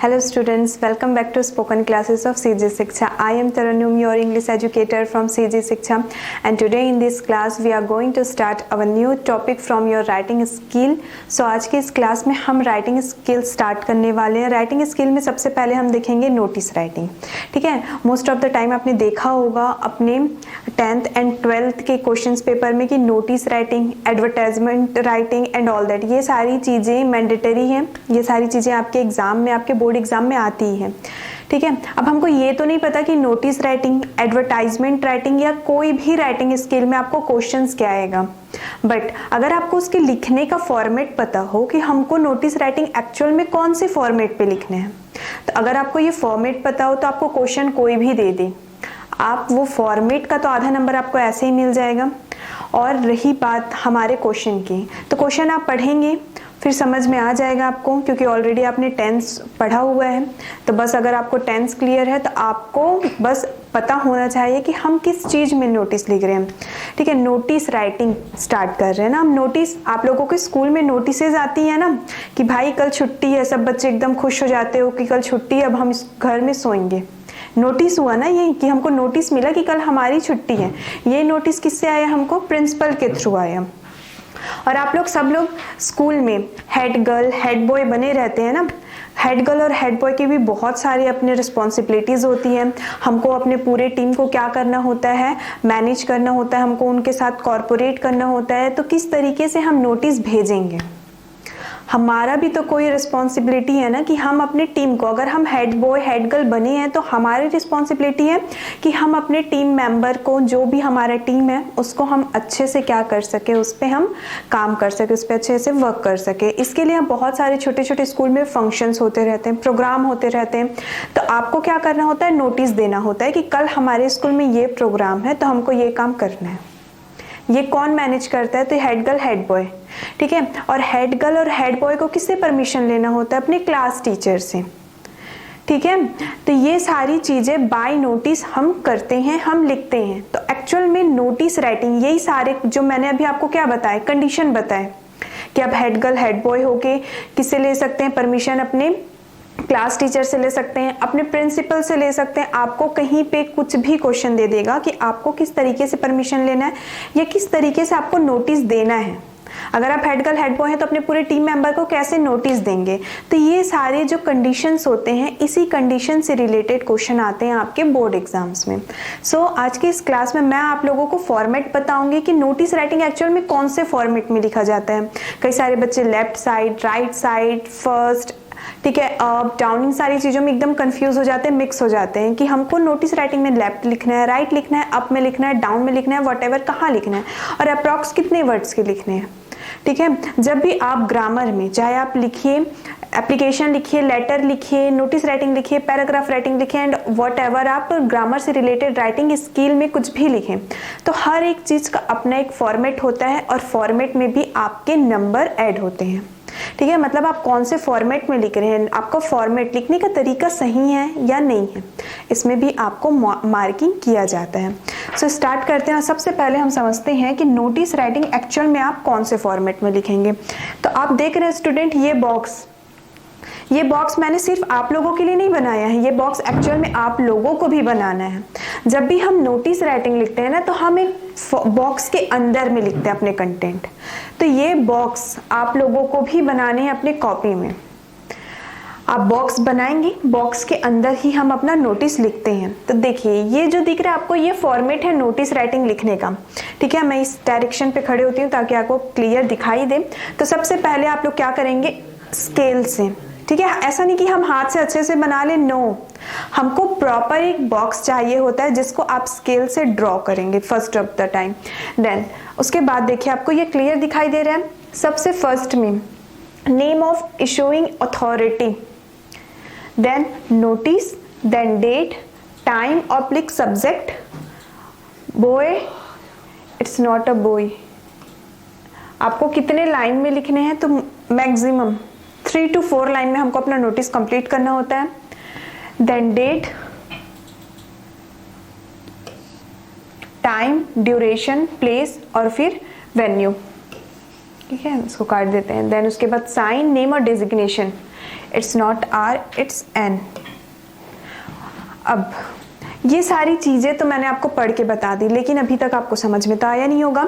Hello students, welcome back to spoken classes of CG Shiksha. I am Taranum, your English educator from CG Shiksha, and today in this class we are going to start our new topic from your writing skill. So आज की इस class में हम writing skill start करने वाले हैं. Writing skill में सबसे पहले हम देखेंगे नोटिस राइटिंग. ठीक है, मोस्ट ऑफ द टाइम आपने देखा होगा अपने 10th एंड 12th के क्वेश्चंस पेपर में कि notice writing, advertisement writing and all that, ये सारी चीज़ें मैंडेटरी हैं. ये सारी चीज़ें आपके एग्जाम में, आपके बोर्ड एग्जाम में आती है. ठीक है, अब हमको ये तो नहीं पता कि नोटिस राइटिंग, एडवर्टाइजमेंट राइटिंग या कोई भी राइटिंग स्किल में आपको क्वेश्चंस क्या आएगा, बट अगर आपको उसके लिखने का फॉर्मेट पता हो कि हमको नोटिस राइटिंग एक्चुअल में कौन से फॉर्मेट पे लिखने हैं, तो अगर आपको ये फॉर्मेट पता हो तो आपको क्वेश्चन कोई भी दे दे, आप वो फॉर्मेट का तो आधा नंबर आपको ऐसे ही मिल जाएगा. और रही बात हमारे क्वेश्चन की, तो क्वेश्चन आप पढ़ेंगे फिर समझ में आ जाएगा आपको, क्योंकि ऑलरेडी आपने टेंस पढ़ा हुआ है. तो बस अगर आपको टेंस क्लियर है तो आपको बस पता होना चाहिए कि हम किस चीज़ में नोटिस लिख रहे हैं. ठीक है, नोटिस राइटिंग स्टार्ट कर रहे हैं ना हम. नोटिस आप लोगों के स्कूल में नोटिसेज आती है ना कि भाई कल छुट्टी है, सब बच्चे एकदम खुश हो जाते हो कि कल छुट्टी है, अब हम इस घर में सोएंगे. नोटिस हुआ ना ये कि हमको नोटिस मिला कि कल हमारी छुट्टी है. ये नोटिस किससे आया, हमको प्रिंसिपल के थ्रू आया. और आप लोग सब लोग स्कूल में हेड गर्ल, हेड बॉय बने रहते हैं ना. हेड गर्ल और हेड बॉय की भी बहुत सारी अपनी रिस्पॉन्सिबिलिटीज़ होती हैं. हमको अपने पूरे टीम को क्या करना होता है, मैनेज करना होता है, हमको उनके साथ कॉर्पोरेट करना होता है. तो किस तरीके से हम नोटिस भेजेंगे, हमारा भी तो कोई रिस्पॉन्सिबिलिटी है ना कि हम अपने टीम को, अगर हम हेड बॉय हेड गर्ल बने हैं तो हमारी रिस्पॉन्सिबिलिटी है कि हम अपने टीम मेंबर को, जो भी हमारा टीम है उसको हम अच्छे से क्या कर सके, उस पर हम काम कर सके, उस पर अच्छे से वर्क कर सके. इसके लिए बहुत सारे छोटे छोटे स्कूल में फंक्शंस होते रहते हैं, प्रोग्राम होते रहते हैं. तो आपको क्या करना होता है, नोटिस देना होता है कि कल हमारे स्कूल में ये प्रोग्राम है तो हमको ये काम करना है. ये कौन मैनेज करता है, तो हेड गर्ल हेड बॉय. ठीक है, और हेड गर्ल और हेड बॉय को किससे परमिशन लेना होता है, अपने क्लास टीचर से. ठीक है, तो ये सारी चीजें बाय नोटिस हम करते हैं, हम लिखते हैं. तो एक्चुअल में नोटिस राइटिंग, यही सारे जो मैंने अभी आपको क्या बताए, कंडीशन बताए कि आप हेड गर्ल हेड बॉय होके किससे ले सकते हैं परमिशन, अपने क्लास टीचर से ले सकते हैं, अपने प्रिंसिपल से ले सकते हैं. आपको कहीं पे कुछ भी क्वेश्चन दे देगा कि आपको किस तरीके से परमिशन लेना है या किस तरीके से आपको नोटिस देना है. अगर आप हेड गर्ल हेड बॉय हैं तो अपने पूरे टीम मेंबर को कैसे नोटिस देंगे. तो ये सारे जो कंडीशंस होते हैं, इसी कंडीशन से रिलेटेड क्वेश्चन आते हैं आपके बोर्ड एग्जाम्स में. सो आज की इस क्लास में मैं आप लोगों को फॉर्मेट बताऊंगी कि नोटिस राइटिंग एक्चुअल में कौन से फॉर्मेट में लिखा जाता है. कई सारे बच्चे left side, right side, first, ठीक है, अप डाउन, इन सारी चीज़ों में एकदम कंफ्यूज हो जाते हैं, मिक्स हो जाते हैं कि हमको नोटिस राइटिंग में लेफ्ट लिखना है, राइट लिखना है, अप में लिखना है, डाउन में लिखना है, व्हाटएवर कहाँ लिखना है, और अप्रॉक्स कितने वर्ड्स के लिखने हैं. ठीक है, जब भी आप ग्रामर में, चाहे आप लिखिए, एप्लीकेशन लिखिए, लेटर लिखिए, नोटिस राइटिंग लिखिए, पैराग्राफ राइटिंग लिखिए एंड व्हाटएवर, आप ग्रामर से रिलेटेड राइटिंग स्किल में कुछ भी लिखें, तो हर एक चीज़ का अपना एक फॉर्मेट होता है और फॉर्मेट में भी आपके नंबर ऐड होते हैं. ठीक है, मतलब आप कौन से फॉर्मेट में लिख रहे हैं, आपका फॉर्मेट लिखने का तरीका सही है या नहीं है, इसमें भी आपको मार्किंग किया जाता है. सो स्टार्ट करते हैं. सबसे पहले हम समझते हैं कि नोटिस राइटिंग एक्चुअल में आप कौन से फॉर्मेट में लिखेंगे. तो आप देख रहे हैं स्टूडेंट, ये बॉक्स मैंने सिर्फ आप लोगों के लिए नहीं बनाया है, ये बॉक्स एक्चुअल में आप लोगों को भी बनाना है. जब भी हम नोटिस राइटिंग लिखते हैं ना, तो हम एक बॉक्स के अंदर में लिखते हैं अपने कंटेंट. तो ये बॉक्स आप लोगों को भी बनाने हैं अपने कॉपी में. आप बॉक्स बनाएंगे, बॉक्स के अंदर ही हम अपना नोटिस लिखते हैं. तो देखिए, ये जो दिख रहा है आपको, ये फॉर्मेट है नोटिस राइटिंग लिखने का. ठीक है, मैं इस डायरेक्शन पे खड़े होती हूँ ताकि आपको क्लियर दिखाई दे. तो सबसे पहले आप लोग क्या करेंगे, स्केल से. ठीक है, ऐसा नहीं कि हम हाथ से अच्छे से बना लें, नो, हमको प्रॉपर एक बॉक्स चाहिए होता है जिसको आप स्केल से ड्रॉ करेंगे first of the time. Then उसके बाद देखिए आपको ये क्लियर दिखाई दे रहा है. सबसे फर्स्ट में name of issuing authority, then notice, then date, time oblique subject, boy, it's not a boy. आपको कितने लाइन में लिखने हैं, तो मैक्सिमम 3 to 4 लाइन में हमको अपना नोटिस कंप्लीट करना होता है. Then date, time, duration, place और फिर वेन्यू. ठीक है, इसको काट देते हैं. देन उसके बाद साइन, नेम और designation. It's not R, it's N. अब ये सारी चीज़ें तो मैंने आपको पढ़ के बता दी, लेकिन अभी तक आपको समझ में तो आया नहीं होगा।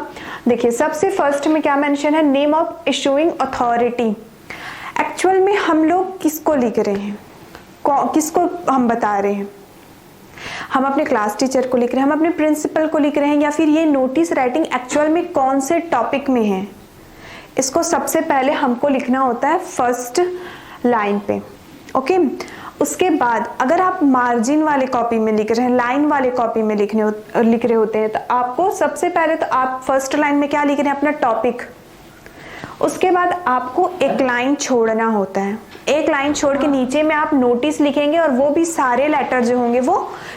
देखिए सबसे फर्स्ट में क्या मेंशन है, name of issuing authority. Actual में हम लोग किसको लिख रहे हैं, किसको हम बता रहे हैं, हम अपने क्लास टीचर को लिख रहे हैं, हम अपने प्रिंसिपल को लिख रहे हैं, या फिर ये नोटिस राइटिंग एक्चुअल में कौन से टॉपिक में है, इसको सबसे पहले हमको लिखना होता है फर्स्ट लाइन पे। ओके, उसके बाद अगर आप मार्जिन वाले कॉपी में लिख रहे हैं, लाइन वाले कॉपी में लिख रहे होते हैं, तो आपको सबसे पहले तो आप फर्स्ट लाइन में क्या लिख रहे हैं, अपना टॉपिक। उसके बाद आपको एक लाइन छोड़ना होता है, एक लाइन छोड़ के नीचे में आप नोटिस लिखेंगे, और वो भी सारे लेटर जो होंगे वो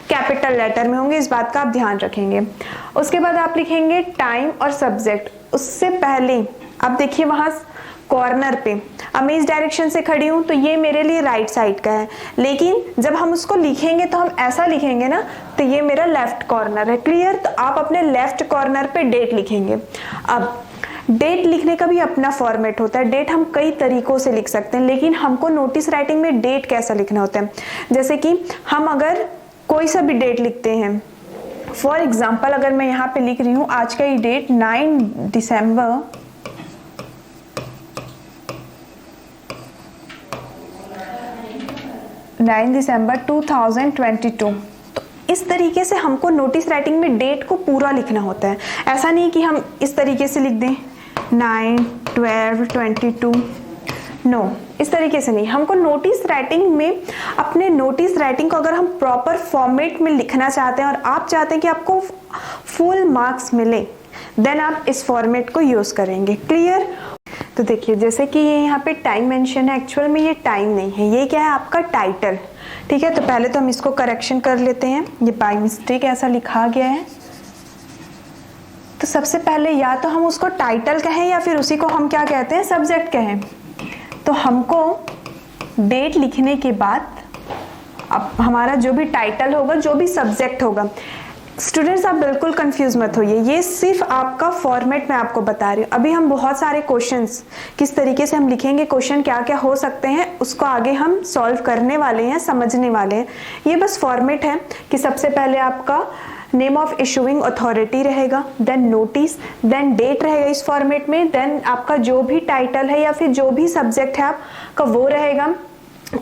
कैपिटल लेटर में होंगे, इस बात का आप ध्यान रखेंगे। उसके बाद आप लिखेंगे टाइम और सब्जेक्ट। उससे पहले आप देखिए वहां कॉर्नर पे, अब मैं इस डायरेक्शन से खड़ी हूं तो ये मेरे लिए राइट साइड का है, लेकिन जब हम उसको लिखेंगे तो हम ऐसा लिखेंगे ना, तो ये मेरा लेफ्ट कॉर्नर है। क्लियर? तो आप अपने लेफ्ट कॉर्नर पे डेट लिखेंगे। अब डेट लिखने का भी अपना फॉर्मेट होता है, डेट हम कई तरीकों से लिख सकते हैं, लेकिन हमको नोटिस राइटिंग में डेट कैसा लिखना होता है, जैसे कि हम अगर कोई सा भी डेट लिखते हैं, फॉर एग्जाम्पल अगर मैं यहाँ पे लिख रही हूँ आज का ये डेट 9 दिसंबर 2022, तो इस तरीके से हमको नोटिस राइटिंग में डेट को पूरा लिखना होता है। ऐसा नहीं कि हम इस तरीके से लिख दें 9, 12, 22, नो, इस तरीके से नहीं। हमको नोटिस राइटिंग में अपने नोटिस राइटिंग को अगर हम प्रॉपर फॉर्मेट में लिखना चाहते हैं और आप चाहते हैं कि आपको फुल मार्क्स मिले, देन आप इस फॉर्मेट को यूज करेंगे। क्लियर? तो देखिए जैसे कि ये यहाँ पे टाइम मेंशन है, एक्चुअल में ये टाइम नहीं है, ये क्या है आपका टाइटल। ठीक है, तो पहले तो हम इसको करेक्शन कर लेते हैं, ये बाय मिस्टेक ऐसा लिखा गया है। तो सबसे पहले या तो हम उसको टाइटल कहें या फिर उसी को हम क्या कहते हैं, सब्जेक्ट कहें। तो हमको डेट लिखने के बाद अब हमारा जो भी टाइटल होगा, जो भी सब्जेक्ट होगा, स्टूडेंट्स आप बिल्कुल कंफ्यूज मत होइए, ये सिर्फ आपका फॉर्मेट मैं आपको बता रही हूँ। अभी हम बहुत सारे क्वेश्चंस किस तरीके से हम लिखेंगे, क्वेश्चन क्या क्या हो सकते हैं, उसको आगे हम सॉल्व करने वाले हैं, समझने वाले हैं। ये बस फॉर्मेट है कि सबसे पहले आपका नेम ऑफ इशूइंग अथॉरिटी रहेगा, देन नोटिस, देन डेट रहेगा इस फॉर्मेट में, देन आपका जो भी टाइटल है या फिर जो भी सब्जेक्ट है आपका वो रहेगा।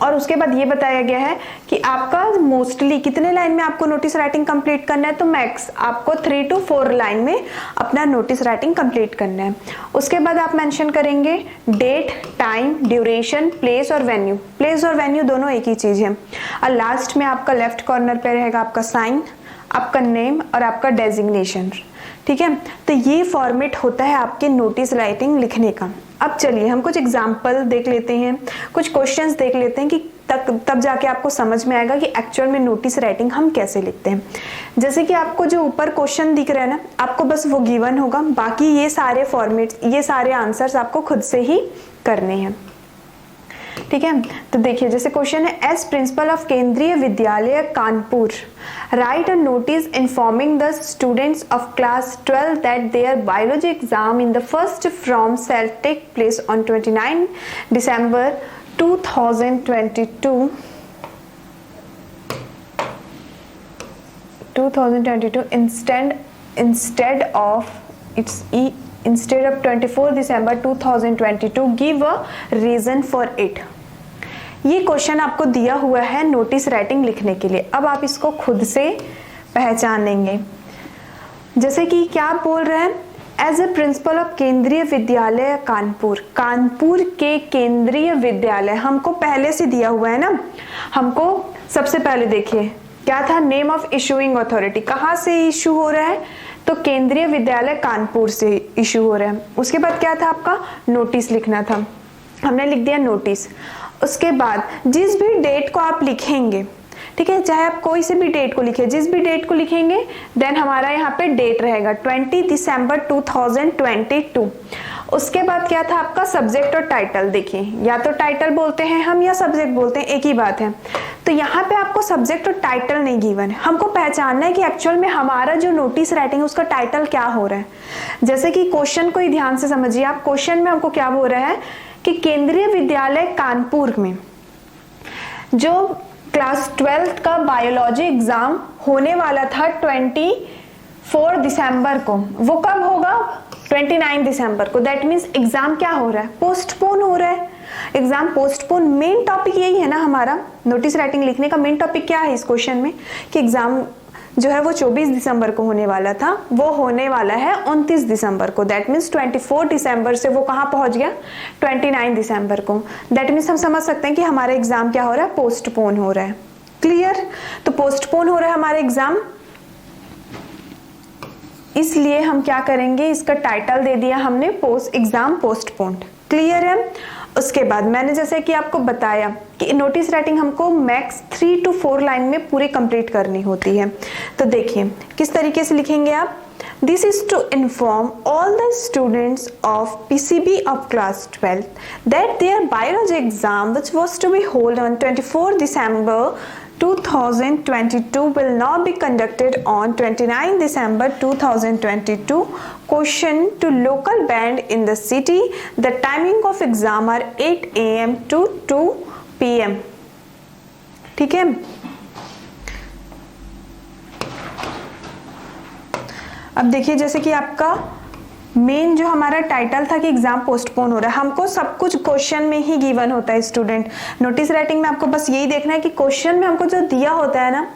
और उसके बाद ये बताया गया है कि आपका मोस्टली कितने लाइन में आपको नोटिस राइटिंग कंप्लीट करना है, तो मैक्स आपको 3 to 4 लाइन में अपना नोटिस राइटिंग कंप्लीट करना है। उसके बाद आप मेंशन करेंगे डेट, टाइम, ड्यूरेशन, प्लेस और वेन्यू। प्लेस और वेन्यू दोनों एक ही चीज है। और लास्ट में आपका लेफ्ट कॉर्नर पे रहेगा आपका साइन, आपका नेम और आपका डेजिग्नेशन। ठीक है, तो ये फॉर्मेट होता है आपके नोटिस राइटिंग लिखने का। अब चलिए हम कुछ एग्जाम्पल देख लेते हैं, कुछ क्वेश्चंस देख लेते हैं कि तब जाके आपको समझ में आएगा कि एक्चुअल में नोटिस राइटिंग हम कैसे लिखते हैं। जैसे कि आपको जो ऊपर क्वेश्चन दिख रहा है ना, आपको बस वो गिवन होगा, बाकी ये सारे फॉर्मेट्स, ये सारे आंसर्स आपको खुद से ही करने हैं। ठीक है, तो देखिए जैसे क्वेश्चन है, as principal of Kendriya Vidyalaya Kanpur write a notice informing the students of class 12 that their biology exam in the first from sell take place on 29 December 2022 instead of 24 December 2022 give a reason for it। ये question आपको दिया हुआ है notice writing लिखने के लिए। अब आप इसको खुद से पहचानेंगे। जैसे कि क्या बोल रहे हैं, as a principal of Kendriya Vidyalaya Kanpur, Kanpur के केंद्रीय विद्यालय हमको पहले से दिया हुआ है ना। हमको सबसे पहले देखिए क्या था, नेम ऑफ इशूइंग अथॉरिटी, कहाँ से इशू हो रहा है, तो केंद्रीय विद्यालय कानपुर से इशू हो रहा है। उसके बाद क्या था, आपका नोटिस लिखना था, हमने लिख दिया नोटिस। उसके बाद जिस भी डेट को आप लिखेंगे, ठीक है, चाहे आप कोई से भी डेट को लिखे, जिस भी डेट को लिखेंगे देन हमारा यहाँ पे डेट रहेगा 20 दिसंबर 2022। उसके बाद क्या था आपका सब्जेक्ट और टाइटल। देखिए या तो टाइटल बोलते हैं हम या सब्जेक्ट बोलते हैं, एक ही बात है। तो यहाँ पे आपको सब्जेक्ट और टाइटल नहीं गिवन है, हमको पहचानना है कि एक्चुअल में हमारा जो नोटिस राइटिंग है उसका टाइटल क्या हो रहा है। जैसे कि क्वेश्चन को ही ध्यान से समझिए आप, क्वेश्चन में हमको क्या हो रहा है कि केंद्रीय विद्यालय कानपुर में जो क्लास 12th का बायोलॉजी एग्जाम होने वाला था 24 दिसंबर को, वो कब होगा? 29 दिसंबर को। दैट मीन्स एग्जाम क्या हो रहा है? पोस्टपोन हो रहा है। एग्जाम पोस्टपोन, मेन टॉपिक यही है ना हमारा नोटिस राइटिंग लिखने का। मेन टॉपिक क्या है इस क्वेश्चन में कि एग्जाम जो है वो 24 दिसंबर को होने वाला था, वो होने वाला है 29 दिसंबर को। दैट मीन्स 24 दिसंबर से वो कहाँ पहुंच गया? 29 दिसंबर को। दैट मीन्स हम समझ सकते हैं कि हमारा एग्जाम क्या हो रहा है? पोस्टपोन हो रहा है। क्लियर? तो पोस्टपोन हो रहा है हमारा एग्जाम, इसलिए हम क्या करेंगे, इसका टाइटल दे दिया हमने एग्जाम पोस्टपोन्ड। क्लियर है? उसके बाद मैंने जैसे कि आपको बताया कि नोटिस राइटिंग हमको मैक्स 3 to 4 लाइन में पूरी कंप्लीट करनी होती है। तो देखिए किस तरीके से लिखेंगे आप। This is to inform all the students of PCB of class 12 that their biology exam, which was to be held on 24 December 2022, will not be conducted on 29 December 2022. Question to local band in the city. The timing of exam are 8 AM to 2 PM. ठीक है? अब देखिए जैसे कि आपका main जो हमारा title था कि एग्जाम पोस्टपोन हो रहा है, हमको सब कुछ क्वेश्चन में ही गिवन होता है स्टूडेंट। नोटिस राइटिंग में आपको बस यही देखना है कि क्वेश्चन में हमको जो दिया होता है ना,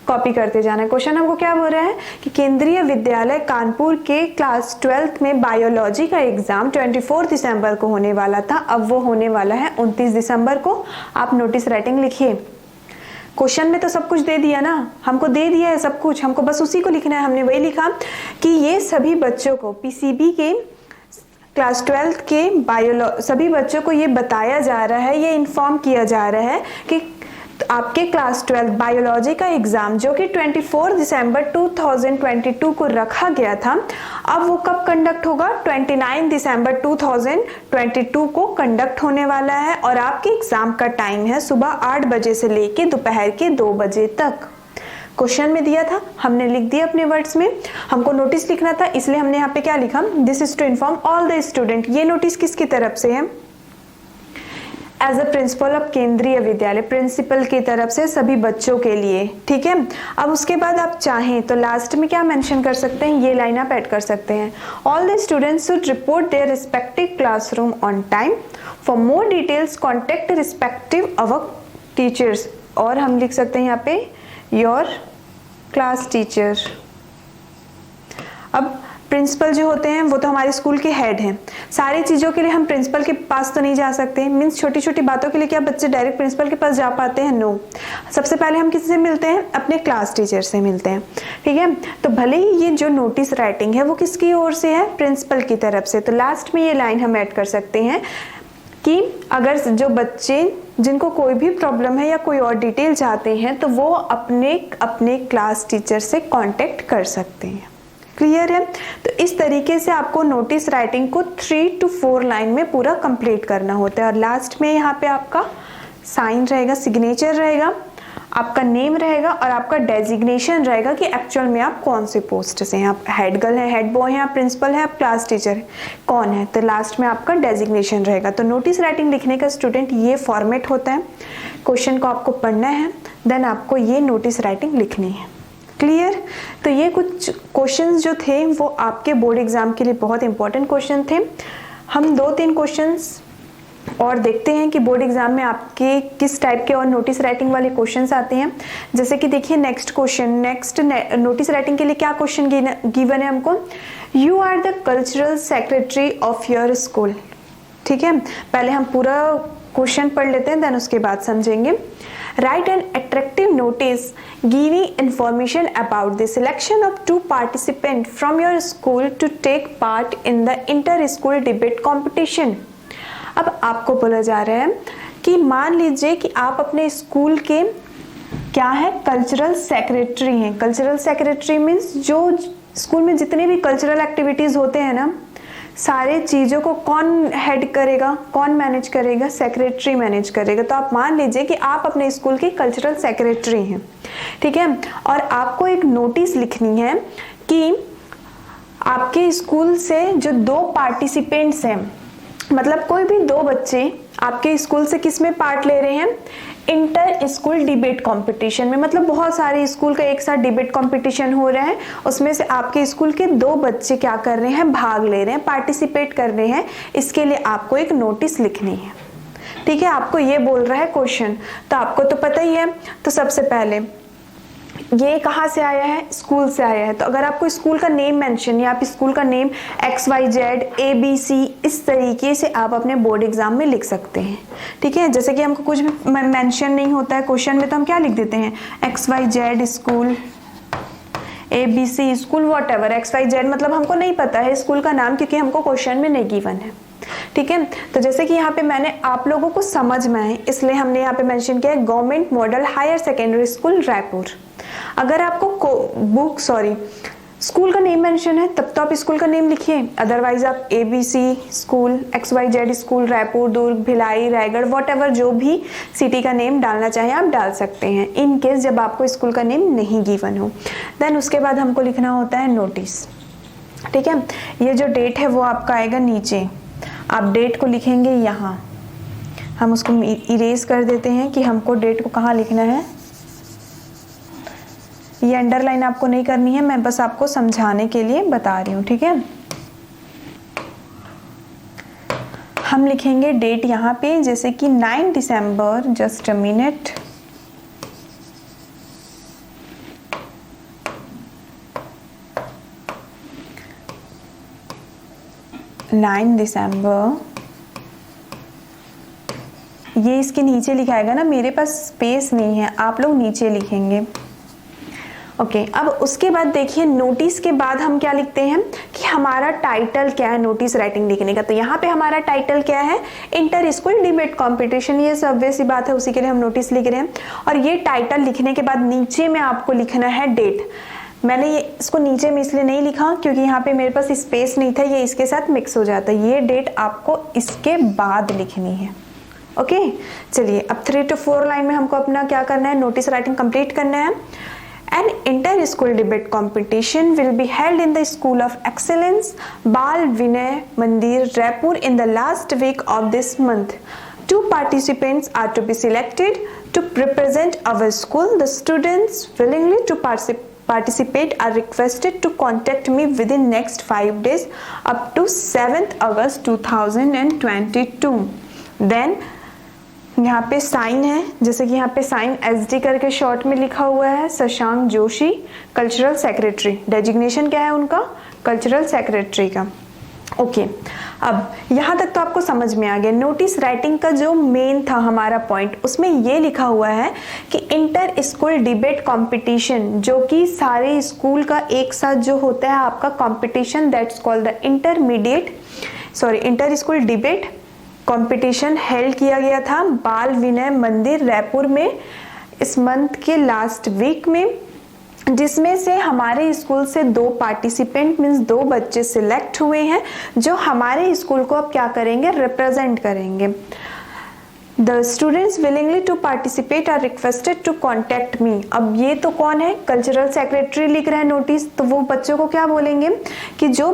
कॉपी करते जाना है। क्वेश्चन हमको क्या बोल रहा है कि केंद्रीय विद्यालय कानपुर के क्लास 12th में बायोलॉजी का एग्जाम 24 दिसंबर को होने वाला था, अब वो होने वाला है 29 दिसंबर को। आप नोटिस राइटिंग लिखिए। क्वेश्चन में तो सब कुछ दे दिया ना, हमको दे दिया है सब कुछ, हमको बस उसी को लिखना है। हमने वही लिखा कि ये सभी बच्चों को पीसीबी के क्लास 12th के सभी बच्चों को ये बताया जा रहा है, ये इन्फॉर्म किया जा रहा है कि आपके क्लास 12 बायोलॉजी का एग्जाम जो कि 24 दिसंबर 2022 को रखा गया था, अब वो कब कंडक्ट होगा? 29 दिसंबर 2022 को कंडक्ट होने वाला है। और आपके एग्जाम का टाइम है सुबह 8 बजे से लेके दोपहर के 2 बजे तक। क्वेश्चन में दिया था, हमने लिख दिया अपने वर्ड्स में। हमको नोटिस लिखना था, इसलिए हमने यहाँ पे क्या लिखा? This is to inform all the student. ये नोटिस किसकी तरफ से है? As a principal of Kendriya विद्यालय, प्रिंसिपल की तरफ से सभी बच्चों के लिए। ठीक है? अब उसके बाद आप चाहें तो लास्ट में क्या मेंशन कर सकते हैं, ये लाइन आप ऐड कर सकते हैं। All the students should report their respective classroom on time. For more details contact respective our teachers. और हम लिख सकते हैं यहाँ पे योर क्लास टीचर। अब प्रिंसिपल जो होते हैं वो तो हमारे स्कूल के हेड हैं। सारी चीज़ों के लिए हम प्रिंसिपल के पास तो नहीं जा सकते, मीन्स छोटी छोटी बातों के लिए क्या बच्चे डायरेक्ट प्रिंसिपल के पास जा पाते हैं? नो। सबसे पहले हम किससे मिलते हैं? अपने क्लास टीचर से मिलते हैं। ठीक है? तो भले ही ये जो नोटिस राइटिंग है वो किसकी ओर से है? प्रिंसिपल की तरफ से। तो लास्ट में ये लाइन हम ऐड कर सकते हैं कि अगर जो बच्चे जिनको कोई भी प्रॉब्लम है या कोई और डिटेल चाहते हैं तो वो अपने क्लास टीचर से कांटेक्ट कर सकते हैं। क्लियर है? तो इस तरीके से आपको नोटिस राइटिंग को 3 to 4 लाइन में पूरा कंप्लीट करना होता है। और लास्ट में यहाँ पे आपका साइन रहेगा, सिग्नेचर रहेगा, आपका नेम रहेगा और आपका डेजिग्नेशन रहेगा कि एक्चुअल में आप कौन से पोस्ट से हैं। आप हेड गर्ल है, हेड बॉय है, आप प्रिंसिपल है, आप क्लास टीचर है, कौन है। तो लास्ट में आपका डेजिग्नेशन रहेगा। तो नोटिस राइटिंग लिखने का स्टूडेंट ये फॉर्मेट होता है। क्वेश्चन को आपको पढ़ना है, देन आपको ये नोटिस राइटिंग लिखनी है। क्लियर? तो ये कुछ क्वेश्चंस जो थे वो आपके बोर्ड एग्जाम के लिए बहुत इंपॉर्टेंट क्वेश्चन थे। हम 2-3 क्वेश्चंस और देखते हैं कि बोर्ड एग्जाम में आपके किस टाइप के और नोटिस राइटिंग वाले क्वेश्चंस आते हैं। जैसे कि देखिए नेक्स्ट नोटिस राइटिंग के लिए क्या क्वेश्चन गिवन है हमको? You are the cultural secretary of your school. ठीक है? पहले हम पूरा क्वेश्चन पढ़ लेते हैं, देन उसके बाद समझेंगे। Write an attractive notice giving information about the selection of 2 participants from your school to take part in the inter-school debate competition। अब आपको बोला जा रहा है कि मान लीजिए कि आप अपने स्कूल के क्या है? कल्चरल सेक्रेटरी हैं। कल्चरल सेक्रेटरी मीन्स जो स्कूल में जितने भी कल्चरल एक्टिविटीज होते हैं ना, सारे चीज़ों को कौन हेड करेगा, कौन मैनेज करेगा? सेक्रेटरी मैनेज करेगा। तो आप मान लीजिए कि आप अपने स्कूल के कल्चरल सेक्रेटरी हैं। ठीक है? और आपको एक नोटिस लिखनी है कि आपके स्कूल से जो 2 पार्टिसिपेंट्स हैं, मतलब कोई भी 2 बच्चे आपके स्कूल से किस में पार्ट ले रहे हैं? इंटर स्कूल डिबेट कंपटीशन में, मतलब बहुत सारे स्कूल का एक साथ डिबेट कंपटीशन हो रहा है, उसमें से आपके स्कूल के 2 बच्चे क्या कर रहे हैं, भाग ले रहे हैं, पार्टिसिपेट कर रहे हैं। इसके लिए आपको एक नोटिस लिखनी है, ठीक है। आपको ये बोल रहा है क्वेश्चन, तो आपको तो पता ही है। तो सबसे पहले ये कहाँ से आया है, स्कूल से आया है। तो अगर आपको स्कूल का नेम मेंशन या आप स्कूल का नेम XYZ ABC इस तरीके से आप अपने बोर्ड एग्जाम में लिख सकते हैं, ठीक है। जैसे कि हमको कुछ भी मेंशन नहीं होता है क्वेश्चन में, तो हम क्या लिख देते हैं, XYZ school, ABC school, whatever XYZ, मतलब हमको नहीं पता है स्कूल का नाम क्योंकि हमको क्वेश्चन में नहीं गिवन है, ठीक है। तो जैसे कि यहाँ पे मैंने आप लोगों को समझ में आए इसलिए हमने यहाँ पे मेंशन किया है government model higher secondary school Raipur. अगर आपको स्कूल का नेम मेंशन है तब तो आप स्कूल का नेम लिखिए, अदरवाइज आप ABC school, XYZ school, Raipur, Durg, Bhilai, Raigarh, whatever जो भी सिटी का नेम डालना चाहे आप डाल सकते हैं, इन केस जब आपको स्कूल का नेम नहीं गिवन हो। देन उसके बाद हमको लिखना होता है नोटिस, ठीक है। ये जो डेट है वो आपका आएगा नीचे, आप डेट को लिखेंगे यहाँ, हम उसको इरेज कर देते हैं कि हमको डेट को कहाँ लिखना है। ये अंडरलाइन आपको नहीं करनी है, मैं बस आपको समझाने के लिए बता रही हूँ, ठीक है। हम लिखेंगे डेट यहाँ पे, जैसे कि 9 दिसंबर, जस्ट अ मिनट, ये इसके नीचे लिखाएगा ना, मेरे पास स्पेस नहीं है, आप लोग नीचे लिखेंगे, ओके। अब उसके बाद देखिए नोटिस के बाद हम क्या लिखते हैं कि हमारा टाइटल क्या है नोटिस राइटिंग लिखने का। तो यहाँ पे हमारा टाइटल क्या है, इंटर स्कूल डिबेट कंपटीशन, ये सब वैसी बात है, उसी के लिए हम नोटिस लिख रहे हैं। और ये टाइटल लिखने के बाद नीचे में आपको लिखना है डेट। मैंने ये इसको नीचे में इसलिए नहीं लिखा क्योंकि यहाँ पे मेरे पास स्पेस नहीं था, ये इसके साथ मिक्स हो जाता है। ये डेट आपको इसके बाद लिखनी है, ओके। चलिए अब 3 to 4 लाइन में हमको अपना क्या करना है, नोटिस राइटिंग कंप्लीट करना है। An inter-school debate competition will be held in the School of Excellence, Bal Vinay Mandir, Raipur in the last week of this month. 2 participants are to be selected to represent our school. The students willingly to participate are requested to contact me within next 5 days up to 7th August 2022. Then यहाँ पे sign है, जैसे कि यहाँ पे sign SD करके short में लिखा हुआ है, Shashank Joshi, cultural secretary. Designation क्या है उनका, कल्चरल सेक्रेटरी का, ओके। अब यहाँ तक तो आपको समझ में आ गया। नोटिस राइटिंग का जो मेन था हमारा पॉइंट, उसमें ये लिखा हुआ है कि इंटर स्कूल डिबेट कंपटीशन, जो कि सारे स्कूल का एक साथ जो होता है आपका competition, that's called the inter school debate competition held किया गया था बाल विनय मंदिर रायपुर में इस मंथ के लास्ट वीक में, जिसमें से हमारे स्कूल से 2 पार्टिसिपेंट मीन्स 2 बच्चे सिलेक्ट हुए हैं जो हमारे स्कूल को अब क्या करेंगे, रिप्रेजेंट करेंगे। The students willingly to participate are requested to contact me। अब ये तो कौन है, कल्चरल सेक्रेटरी लिख रहे हैं नोटिस, तो वो बच्चों को क्या बोलेंगे कि जो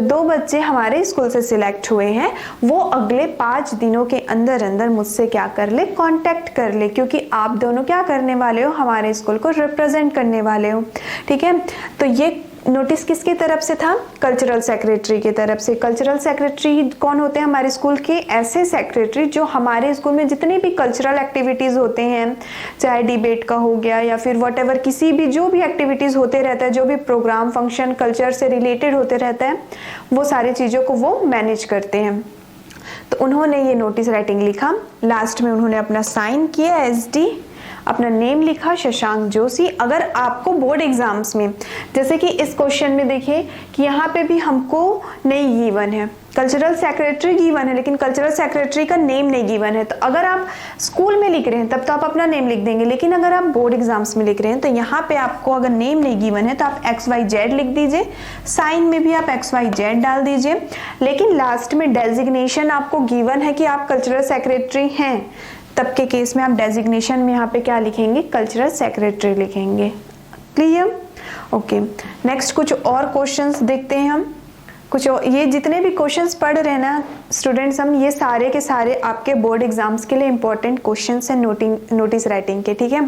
2 बच्चे हमारे स्कूल से सिलेक्ट हुए हैं वो अगले 5 दिनों के अंदर अंदर मुझसे क्या कर ले, कांटेक्ट कर ले, क्योंकि आप दोनों क्या करने वाले हो, हमारे स्कूल को रिप्रेजेंट करने वाले हो, ठीक है। तो ये नोटिस किसकी तरफ से था, कल्चरल सेक्रेटरी की तरफ से। कल्चरल सेक्रेटरी कौन होते हैं, हमारे स्कूल के ऐसे सेक्रेटरी जो हमारे स्कूल में जितने भी कल्चरल एक्टिविटीज़ होते हैं, चाहे डिबेट का हो गया या फिर वॉटएवर किसी भी जो भी एक्टिविटीज़ होते रहता है, जो भी प्रोग्राम फंक्शन कल्चर से रिलेटेड होते रहता है, वो सारी चीज़ों को वो मैनेज करते हैं। तो उन्होंने ये नोटिस राइटिंग लिखा, लास्ट में उन्होंने अपना साइन किया SD, अपना नेम लिखा शशांक जोशी। अगर आपको बोर्ड एग्जाम्स में, जैसे कि इस क्वेश्चन में देखिए कि यहाँ पे भी हमको नहीं गिवन है, कल्चरल सेक्रेटरी गिवन है लेकिन कल्चरल सेक्रेटरी का नेम नहीं गिवन है। तो अगर आप स्कूल में लिख रहे हैं तब तो आप अपना नेम लिख देंगे, लेकिन अगर आप बोर्ड एग्जाम्स में लिख रहे हैं तो यहाँ पे आपको अगर नेम नहीं गिवन है तो आप XYZ लिख दीजिए, साइन में भी आप XYZ डाल दीजिए, लेकिन लास्ट में डेजिग्नेशन आपको गिवन है कि आप कल्चरल सेक्रेटरी हैं, तब के केस में आप डेजिग्नेशन में यहाँ पे क्या लिखेंगे, कल्चरल सेक्रेटरी लिखेंगे। Clear, okay. नेक्स्ट कुछ और क्वेश्चंस देखते हैं हम। कुछ ये जितने भी क्वेश्चंस पढ़ रहे हैं ना स्टूडेंट्स हम, ये सारे के सारे आपके बोर्ड एग्जाम्स के लिए इंपॉर्टेंट क्वेश्चंस हैं नोटिस राइटिंग के, ठीक है।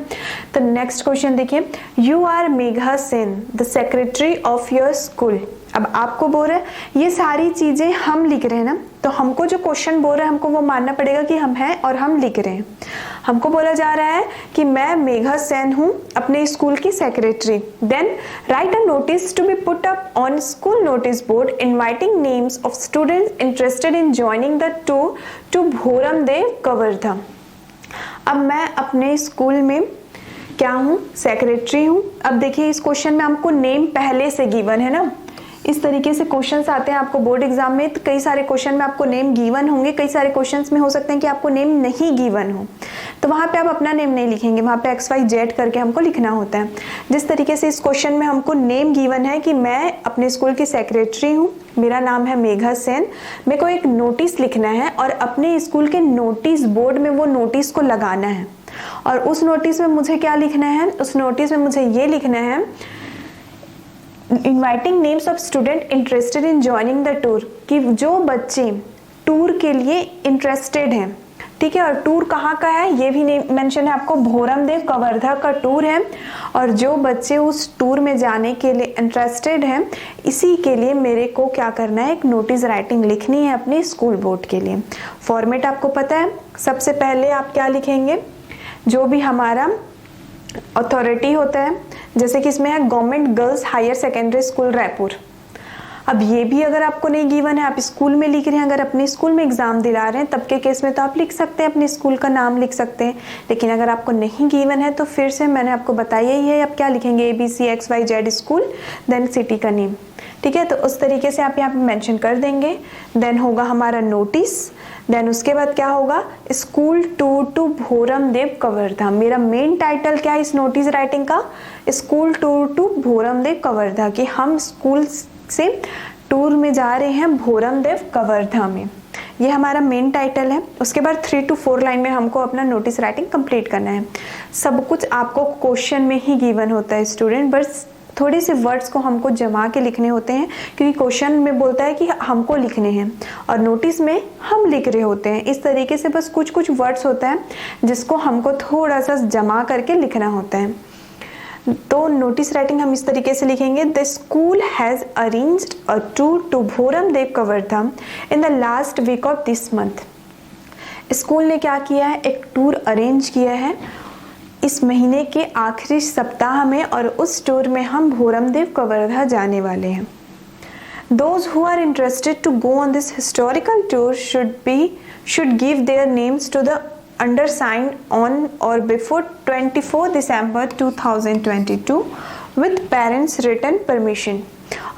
तो नेक्स्ट क्वेश्चन देखिए, you are Megha Sen the secretary of your school. अब आपको बोल रहे हैं ये सारी चीजें हम लिख रहे हैं ना, तो हमको जो क्वेश्चन बोल रहा है हमको वो मानना पड़ेगा कि हम हैं और हम लिख रहे हैं। हमको बोला जा रहा है कि मैं मेघा सेन हूँ, अपने स्कूल की secretary. Then write a notice to be put up on school notice board inviting names of students interested in joining the tour to Bhoramdeo Kawardha. अब मैं अपने स्कूल में क्या हूँ, सेक्रेटरी हूँ। अब देखिए इस क्वेश्चन में आपको नेम पहले से गिवन है ना, इस तरीके से क्वेश्चंस आते हैं आपको बोर्ड एग्जाम में। तो कई सारे क्वेश्चन में आपको नेम गिवन होंगे, कई सारे क्वेश्चंस में हो सकते हैं कि आपको नेम नहीं गिवन हो, तो वहाँ पे आप अपना नेम नहीं लिखेंगे, वहाँ पे XYZ करके हमको लिखना होता है। जिस तरीके से इस क्वेश्चन में हमको नेम गिवन है कि मैं अपने स्कूल की सेक्रेटरी हूँ, मेरा नाम है मेघा सेन, मेरे को एक नोटिस लिखना है और अपने स्कूल के नोटिस बोर्ड में वो नोटिस को लगाना है। और उस नोटिस में मुझे क्या लिखना है, उस नोटिस में मुझे ये लिखना है inviting names of student interested in joining the tour, कि जो बच्चे टूर के लिए इंटरेस्टेड हैं, ठीक है। और टूर कहाँ का है ये भी मेंशन है आपको, भोरमदेव कवर्धा का टूर है। और जो बच्चे उस टूर में जाने के लिए इंटरेस्टेड हैं, इसी के लिए मेरे को क्या करना है, एक नोटिस राइटिंग लिखनी है अपने स्कूल बोर्ड के लिए। फॉर्मेट आपको पता है, सबसे पहले आप क्या लिखेंगे, जो भी हमारा अथॉरिटी होता है, जैसे कि इसमें है government girls higher secondary school Raipur. अब ये भी अगर आपको नहीं गिवन है, आप स्कूल में लिख रहे हैं, अगर अपने स्कूल में एग्जाम दिला रहे हैं तब के केस में तो आप लिख सकते हैं, अपने स्कूल का नाम लिख सकते हैं। लेकिन अगर आपको नहीं गिवन है तो फिर से मैंने आपको बताया ही है, आप क्या लिखेंगे, ABC XYZ school then city का नेम, ठीक है। तो उस तरीके से आप यहाँ पे मेंशन कर देंगे। देन होगा हमारा नोटिस, देन उसके बाद क्या होगा, school tour to Bhoramdeo Kawardha. मेरा मेन टाइटल क्या है इस नोटिस राइटिंग का, school tour to Bhoramdeo Kawardha, कि हम स्कूल से टूर में जा रहे हैं भोरमदेव कवर्धा में, ये हमारा मेन टाइटल है। उसके बाद 3 to 4 लाइन में हमको अपना नोटिस राइटिंग कंप्लीट करना है। सब कुछ आपको क्वेश्चन में ही गिवन होता है स्टूडेंट, बस थोड़े से वर्ड्स को हमको जमा के लिखने होते हैं, क्योंकि क्वेश्चन में बोलता है कि हमको लिखने हैं और नोटिस में हम लिख रहे होते हैं। इस तरीके से बस कुछ कुछ वर्ड्स होता है जिसको हमको थोड़ा सा जमा करके लिखना होता है। तो नोटिस राइटिंग हम इस तरीके से लिखेंगे, the school has arranged a tour to Bhoramdeo Kawardha in the last week of this month. School ने क्या किया है, एक टूर अरेंज किया है इस महीने के आखिरी सप्ताह में, और उस टूर में हम भोरमदेव कवर्धा जाने वाले हैं। Those who are interested to go on this historical tour should give their names to the undersigned on or before 24 December 2022 with parents written permission।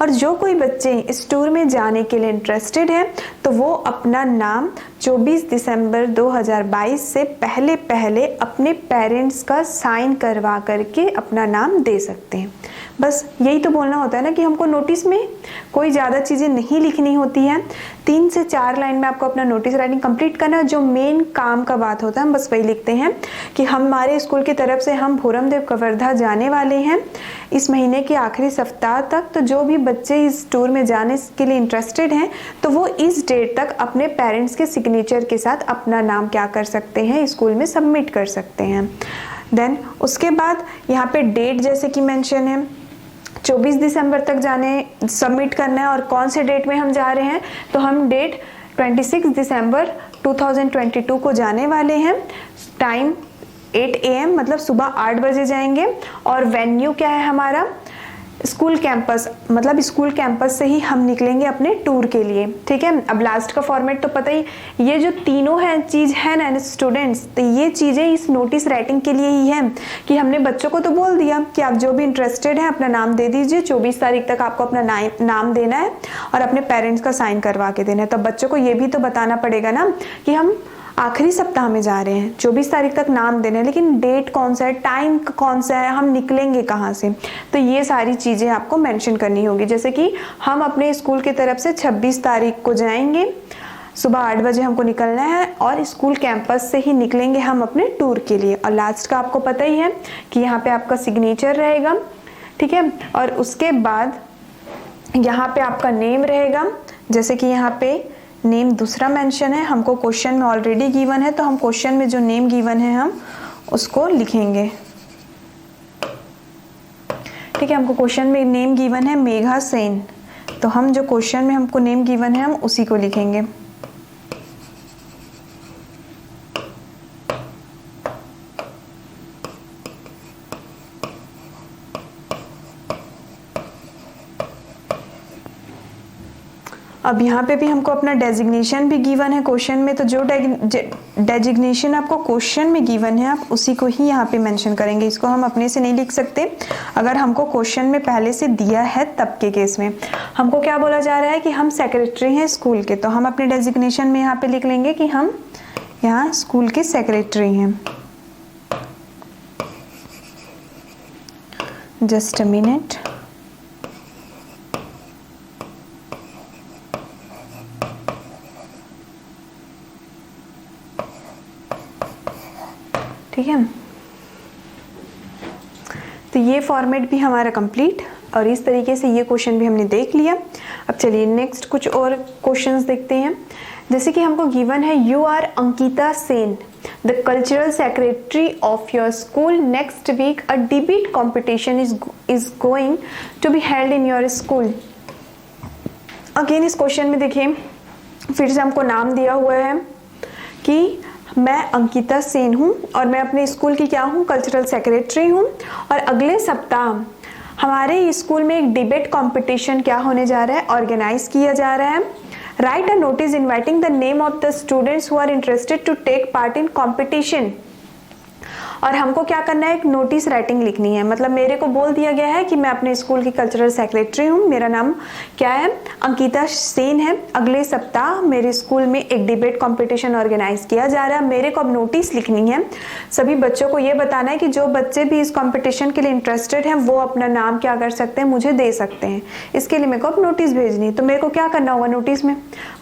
और जो कोई बच्चे इस टूर में जाने के लिए इंटरेस्टेड है तो वो अपना नाम 24 दिसंबर 2022 से पहले अपने पेरेंट्स का साइन करवा करके अपना नाम दे सकते हैं। बस यही तो बोलना होता है ना कि हमको नोटिस में कोई ज़्यादा चीज़ें नहीं लिखनी होती हैं। 3 से 4 लाइन में आपको अपना नोटिस राइटिंग कंप्लीट करना है। जो मेन काम का बात होता है हम बस वही लिखते हैं कि हमारे स्कूल की तरफ से हम भोरमदेव कवर्धा जाने वाले हैं इस महीने के आखिरी सप्ताह तक। तो जो भी बच्चे इस टूर में जाने के लिए इंटरेस्टेड हैं तो वो इस डेट तक अपने पेरेंट्स के सिग्नेचर के साथ अपना नाम क्या कर सकते हैं, स्कूल में सबमिट कर सकते हैं। देन उसके बाद यहाँ पे डेट जैसे कि मेंशन है 24 दिसंबर तक सबमिट करना है। और कौन से डेट में हम जा रहे हैं तो हम डेट 26 दिसंबर 2022 को जाने वाले हैं। टाइम 8 AM मतलब सुबह 8 बजे जाएंगे। और वेन्यू क्या है हमारा, स्कूल कैंपस, मतलब स्कूल कैंपस से ही हम निकलेंगे अपने टूर के लिए। ठीक है, अब लास्ट का फॉर्मेट तो पता ही, ये जो तीनों है चीज़ है ना स्टूडेंट्स, तो ये चीज़ें इस नोटिस राइटिंग के लिए ही है कि हमने बच्चों को तो बोल दिया कि आप जो भी इंटरेस्टेड हैं अपना नाम दे दीजिए। 24 तारीख तक आपको अपना नाम देना है और अपने पेरेंट्स का साइन करवा के देना है। तो बच्चों को ये भी तो बताना पड़ेगा ना कि हम आखिरी सप्ताह में जा रहे हैं, 24 तारीख तक नाम देना है, लेकिन डेट कौन सा है, टाइम कौन सा है, हम निकलेंगे कहाँ से, तो ये सारी चीज़ें आपको मेंशन करनी होगी। जैसे कि हम अपने स्कूल की तरफ से 26 तारीख को जाएंगे, सुबह 8 बजे हमको निकलना है और स्कूल कैंपस से ही निकलेंगे हम अपने टूर के लिए। और लास्ट का आपको पता ही है कि यहाँ पे आपका सिग्नेचर रहेगा। ठीक है, और उसके बाद यहाँ पे आपका नेम रहेगा, जैसे कि यहाँ पे नेम दूसरा मेंशन है, हमको क्वेश्चन में ऑलरेडी गिवन है, तो हम क्वेश्चन में जो नेम गिवन है हम उसको लिखेंगे। ठीक है, हमको क्वेश्चन में नेम गिवन है मेघा सेन, तो हम जो क्वेश्चन में हमको नेम गिवन है हम उसी को लिखेंगे। अब यहाँ पे भी हमको अपना डेजिग्नेशन भी गिवन है क्वेश्चन में, तो जो डेजिग्नेशन आपको क्वेश्चन में गिवन है आप उसी को ही यहाँ पे मेंशन करेंगे। इसको हम अपने से नहीं लिख सकते, अगर हमको क्वेश्चन में पहले से दिया है तब के केस में। हमको क्या बोला जा रहा है कि हम सेक्रेटरी हैं स्कूल के, तो हम अपने डेजिग्नेशन में यहाँ पे लिख लेंगे कि हम यहाँ स्कूल के सेक्रेटरी हैं। Just a minute. ठीक है, तो ये फॉर्मेट भी हमारा कंप्लीट, और इस तरीके से ये क्वेश्चन भी हमने देख लिया। अब चलिए नेक्स्ट कुछ और क्वेश्चंस देखते हैं। जैसे कि हमको गिवन है you are Ankita Sen, the cultural secretary of your school. Next week a debate competition is going to be held in your school. Again इस क्वेश्चन में देखिए फिर से हमको नाम दिया हुआ है कि मैं अंकिता सेन हूँ और मैं अपने स्कूल की क्या हूँ, कल्चरल सेक्रेटरी हूँ, और अगले सप्ताह हमारे स्कूल में एक डिबेट कंपटीशन क्या होने जा रहा है, ऑर्गेनाइज किया जा रहा है। Write a notice inviting the name of the students who are interested to take part in competition. और हमको क्या करना है, एक नोटिस राइटिंग लिखनी है। मतलब मेरे को बोल दिया गया है कि मैं अपने स्कूल की कल्चरल सेक्रेटरी हूँ, मेरा नाम क्या है, अंकिता सेन है। अगले सप्ताह मेरे स्कूल में एक डिबेट कंपटीशन ऑर्गेनाइज किया जा रहा है। मेरे को अब नोटिस लिखनी है, सभी बच्चों को ये बताना है कि जो बच्चे भी इस कंपटीशन के लिए इंटरेस्टेड हैं वो अपना नाम क्या कर सकते हैं, मुझे दे सकते हैं। इसके लिए मेरे को अब नोटिस भेजनी है। तो मेरे को क्या करना होगा नोटिस में,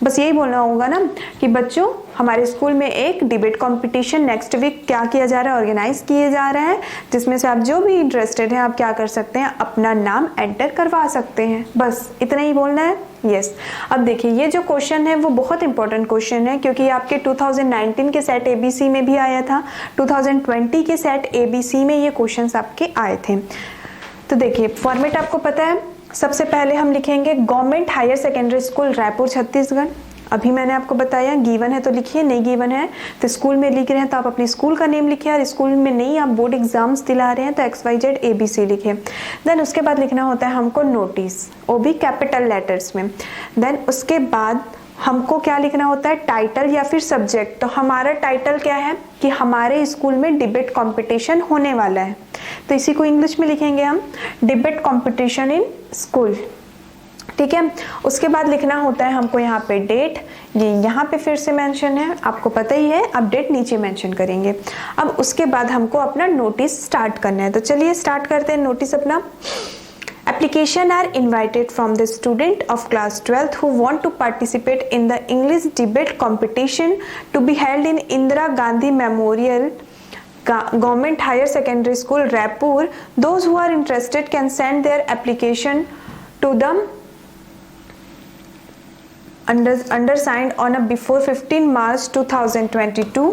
बस यही बोलना होगा ना कि बच्चों हमारे स्कूल में एक डिबेट कंपटीशन नेक्स्ट वीक क्या किया जा रहा है, ऑर्गेनाइज किए जा रहा है, जिसमें से आप जो भी इंटरेस्टेड हैं आप क्या कर सकते हैं, अपना नाम एंटर करवा सकते हैं। बस इतना ही बोलना है। यस अब देखिए ये जो क्वेश्चन है वो बहुत इंपॉर्टेंट क्वेश्चन है, क्योंकि आपके 2019 के सेट एबीसी में भी आया था, 2020 के सेट एबीसी में ये क्वेश्चंस आपके आए थे। तो देखिए फॉर्मेट आपको पता है, सबसे पहले हम लिखेंगे government higher secondary school Raipur Chhattisgarh. अभी मैंने आपको बताया गिवन है तो लिखिए, नहीं गिवन है तो स्कूल में लिख रहे हैं तो आप अपने स्कूल का नेम लिखिए, और स्कूल में नहीं आप बोर्ड एग्जाम्स दिला रहे हैं तो XYZ ABC लिखिए। देन उसके बाद लिखना होता है हमको नोटिस, वो भी कैपिटल लेटर्स में। देन उसके बाद हमको क्या लिखना होता है, टाइटल या फिर सब्जेक्ट। तो हमारा टाइटल क्या है कि हमारे स्कूल में डिबेट कॉम्पिटिशन होने वाला है, तो इसी को इंग्लिश में लिखेंगे हम, डिबेट कॉम्पिटिशन इन स्कूल। ठीक है, उसके बाद लिखना होता है हमको यहाँ पे डेट, ये यहाँ पे फिर से मेंशन है, आपको पता ही है, अब डेट नीचे मेंशन करेंगे। अब उसके बाद हमको अपना नोटिस स्टार्ट करना है, तो चलिए स्टार्ट करते हैं नोटिस अपना। Application are invited from the student of class 12th who want to participate in the English debate competition to be held in Indira Gandhi Memorial Government Higher Secondary School, Raipur. Those who are interested can send their application to the undersigned on a before 15 March 2022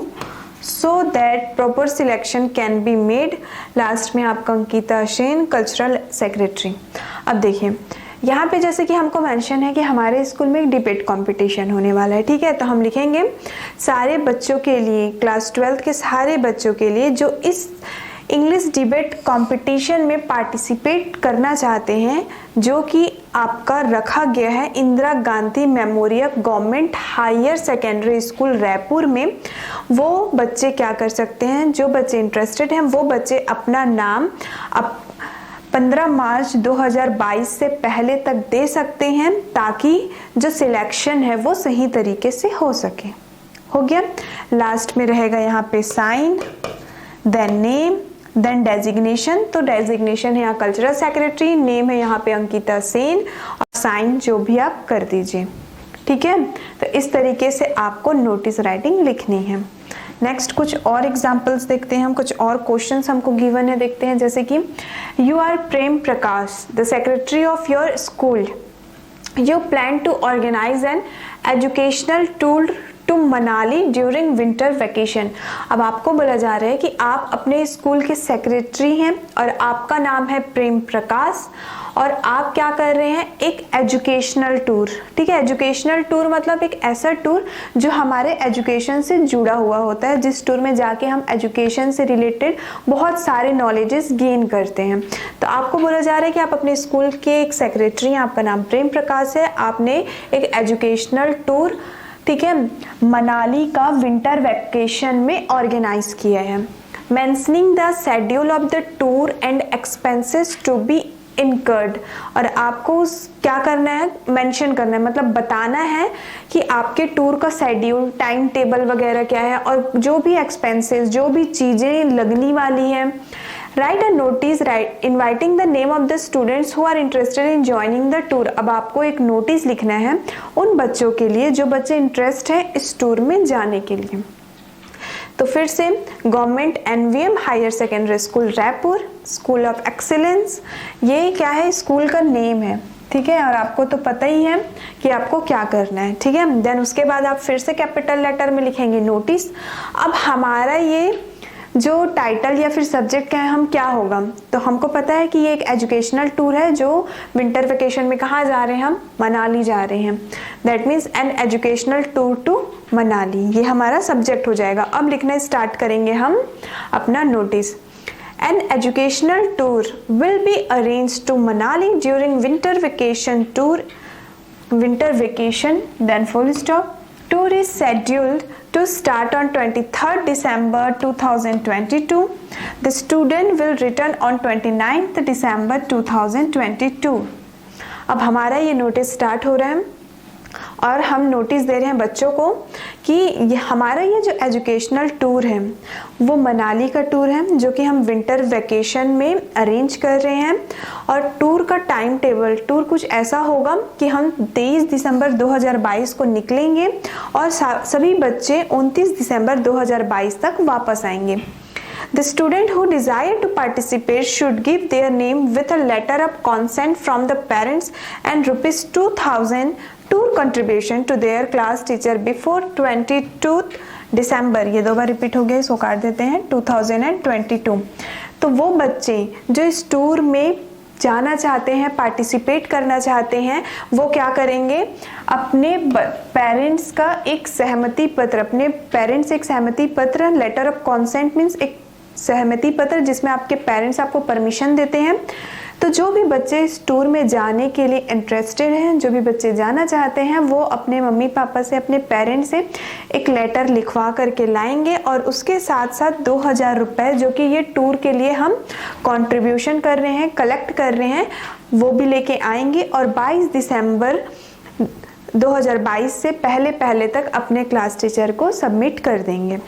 so that proper selection can be made. Last में आपका Ankita Sen cultural secretary. अब देखिए यहाँ पे जैसे कि हमको mention है कि हमारे स्कूल में एक डिबेट कंपटीशन होने वाला है। ठीक है, तो हम लिखेंगे सारे बच्चों के लिए, क्लास 12 के सारे बच्चों के लिए जो इस इंग्लिश डिबेट कंपटीशन में पार्टिसिपेट करना चाहते हैं, जो कि आपका रखा गया है Indira Gandhi memorial government higher secondary school Raipur में, वो बच्चे क्या कर सकते हैं, जो बच्चे इंटरेस्टेड हैं वो बच्चे अपना नाम 15 मार्च 2022 से पहले तक दे सकते हैं, ताकि जो सिलेक्शन है वो सही तरीके से हो सके। हो गया, लास्ट में रहेगा यहाँ पे sign, then name, then designation. तो डेजिग्नेशन है यहाँ कल्चरल सेक्रेटरी, नेम है यहाँ पे अंकिता सेन, और साइन जो भी आप कर दीजिए। ठीक है, तो इस तरीके से आपको नोटिस राइटिंग लिखनी है। नेक्स्ट कुछ और एग्जांपल्स देखते हैं हम, कुछ और क्वेश्चंस हमको गिवन है, देखते हैं। जैसे कि you are Prem Prakash, the secretary of your school. you plan to organize an educational tour to Manali during winter vacation. अब आपको बोला जा रहा है कि आप अपने स्कूल के सेक्रेटरी हैं और आपका नाम है प्रेम प्रकाश और आप क्या कर रहे हैं, एक एजुकेशनल टूर। ठीक है, एजुकेशनल टूर मतलब एक ऐसा टूर जो हमारे एजुकेशन से जुड़ा हुआ होता है, जिस टूर में जाके हम एजुकेशन से रिलेटेड बहुत सारे नॉलेजेस गेन करते हैं। तो आपको बोला जा रहा है कि आप अपने स्कूल के एक सेक्रेटरी हैं, आपका नाम प्रेम प्रकाश है, आपने एक एजुकेशनल टूर, ठीक है, मनाली का विंटर वैकेशन में ऑर्गेनाइज किया है। Mentioning the schedule of the tour and expenses to be incurred, और आपको क्या करना है, मेंशन करना है, मतलब बताना है कि आपके टूर का शेड्यूल, टाइम टेबल वगैरह क्या है और जो भी एक्सपेंसेस, जो भी चीज़ें लगने वाली हैं। Write a notice inviting the name of the students who are interested in joining the tour. अब आपको एक नोटिस लिखना है उन बच्चों के लिए जो बच्चे इंटरेस्ट है इस टूर में जाने के लिए। तो फिर से government NVM higher secondary school Raipur, school of excellence, ये क्या है, स्कूल का नेम है। ठीक है, और आपको तो पता ही है कि आपको क्या करना है। ठीक है, देन उसके बाद आप फिर से कैपिटल लेटर में लिखेंगे नोटिस। अब हमारा ये जो टाइटल या फिर सब्जेक्ट क्या है, हम क्या होगा, तो हमको पता है कि ये एक एजुकेशनल टूर है जो विंटर वेकेशन में कहाँ जा रहे हैं, हम मनाली जा रहे हैं। That means an educational tour to Manali, ये हमारा सब्जेक्ट हो जाएगा। अब लिखना स्टार्ट करेंगे हम अपना notice. An educational tour will be arranged to Manali during winter vacation then full stop. Tour is scheduled to start on 23rd December 2022. The student will return on 29th December 2022. अब हमारा ये नोटिस स्टार्ट हो रहा है और हम notice दे रहे हैं बच्चों को कि ये हमारा ये जो एजुकेशनल टूर है वो मनाली का टूर है जो कि हम विंटर वैकेशन में अरेंज कर रहे हैं। और टूर का टाइम टेबल, टूर कुछ ऐसा होगा कि हम 23 दिसंबर 2022 को निकलेंगे और सभी बच्चे 29 दिसंबर 2022 तक वापस आएंगे। The student who desire to participate should give their name with a letter of consent from the parents and ₹2,000 tour contribution to their class teacher before 22 December। ये दो बार रिपीट हो गया, इसको काट देते हैं, 2022। तो वो बच्चे जो इस टूर में जाना चाहते हैं, पार्टिसिपेट करना चाहते हैं, वो क्या करेंगे, अपने पेरेंट्स का एक सहमति पत्र, अपने पेरेंट्स से एक सहमति पत्र, लेटर ऑफ कॉन्सेंट मीन्स एक सहमति पत्र जिसमें आपके पेरेंट्स आपको परमिशन देते हैं। तो जो भी बच्चे इस टूर में जाने के लिए इंटरेस्टेड हैं, जो भी बच्चे जाना चाहते हैं, वो अपने मम्मी पापा से, अपने पेरेंट्स से एक लेटर लिखवा करके लाएंगे और उसके साथ साथ 2000 रुपये जो कि ये टूर के लिए हम कंट्रीब्यूशन कर रहे हैं, कलेक्ट कर रहे हैं, वो भी लेके आएंगे और 22 दिसंबर 2022 से पहले तक अपने क्लास टीचर को सबमिट कर देंगे।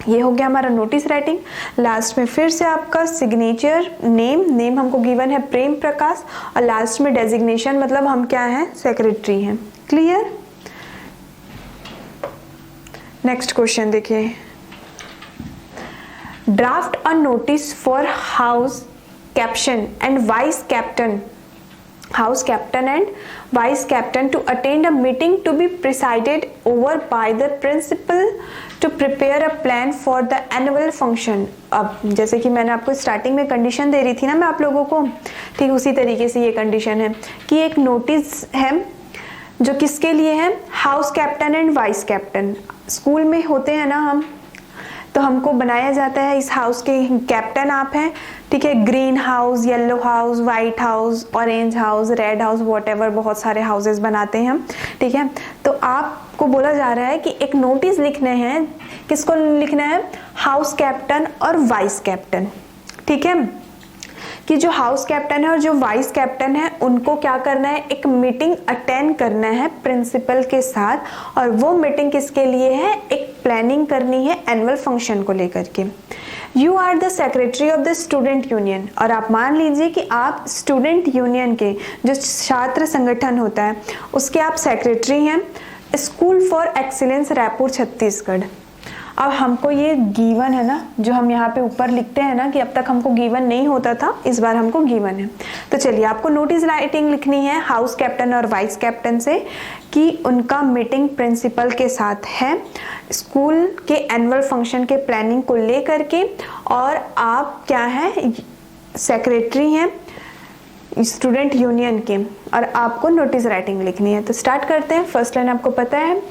ये हो गया हमारा नोटिस राइटिंग। लास्ट में फिर से आपका सिग्नेचर, नेम हमको गिवन है प्रेम प्रकाश और लास्ट में डेजिग्नेशन, मतलब हम क्या हैं, सेक्रेटरी हैं। क्लियर। नेक्स्ट क्वेश्चन देखिए, draft a notice for house captain and vice captain to attend a meeting to be presided over by the principal to prepare a plan for the annual function। अब जैसे कि मैंने आपको starting में condition दे रही थी ना मैं आप लोगों को, ठीक उसी तरीके से ये कंडीशन है कि एक नोटिस है जो किसके लिए है, house captain and vice captain. School में होते हैं ना हम, तो हमको बनाया जाता है, इस हाउस के कैप्टन आप हैं, ठीक है, green house, yellow house, white house, orange house, red house, whatever, बहुत सारे हाउसेस बनाते हैं हम, ठीक है। तो आपको बोला जा रहा है कि एक नोटिस लिखने हैं, किसको लिखना है, हाउस कैप्टन और वाइस कैप्टन, ठीक है, कि जो हाउस कैप्टन है और जो वाइस कैप्टन है उनको क्या करना है, एक मीटिंग अटेंड करना है प्रिंसिपल के साथ। और वो मीटिंग किसके लिए है, एक प्लानिंग करनी है एनुअल फंक्शन को लेकर के। You are the secretary of the student union, और आप मान लीजिए कि आप स्टूडेंट यूनियन के, जो छात्र संगठन होता है, उसके आप सेक्रेटरी हैं, school for excellence Raipur Chhattisgarh. अब हमको ये गिवन है ना, जो हम यहाँ पे ऊपर लिखते हैं ना कि अब तक हमको गिवन नहीं होता था, इस बार हमको गिवन है। तो चलिए आपको नोटिस राइटिंग लिखनी है हाउस कैप्टन और वाइस कैप्टन से कि उनका मीटिंग प्रिंसिपल के साथ है स्कूल के एनुअल फंक्शन के प्लानिंग को लेकर के, और आप क्या है सेक्रेटरी हैं स्टूडेंट यूनियन के, और आपको नोटिस राइटिंग लिखनी है। तो स्टार्ट करते हैं। फर्स्ट लाइन आपको पता है,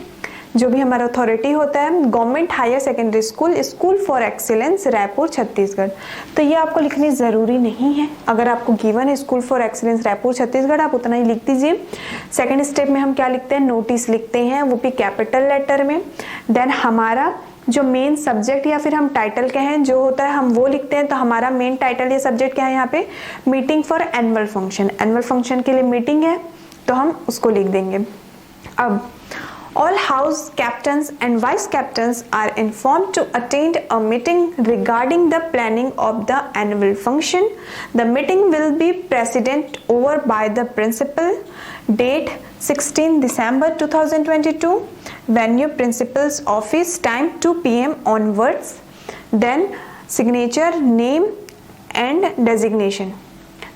जो भी हमारा अथॉरिटी होता है government higher secondary school, school for excellence Raipur Chhattisgarh. तो ये आपको लिखनी ज़रूरी नहीं है, अगर आपको गिवन है school for excellence Raipur Chhattisgarh आप उतना ही लिख दीजिए। सेकेंड स्टेप में हम क्या लिखते हैं, नोटिस लिखते हैं, वो भी कैपिटल लेटर में। देन हमारा जो मेन सब्जेक्ट या फिर हम टाइटल कहें जो होता है हम वो लिखते हैं। तो हमारा मेन टाइटल या सब्जेक्ट क्या है यहाँ पे, meeting for annual function, annual function के लिए मीटिंग है तो हम उसको लिख देंगे। अब all house captains and vice captains are informed to attend a meeting regarding the planning of the annual function. The meeting will be presided over by the principal. Date 16 December 2022. Venue principal's office, time 2 p.m. onwards. Then signature, name and designation.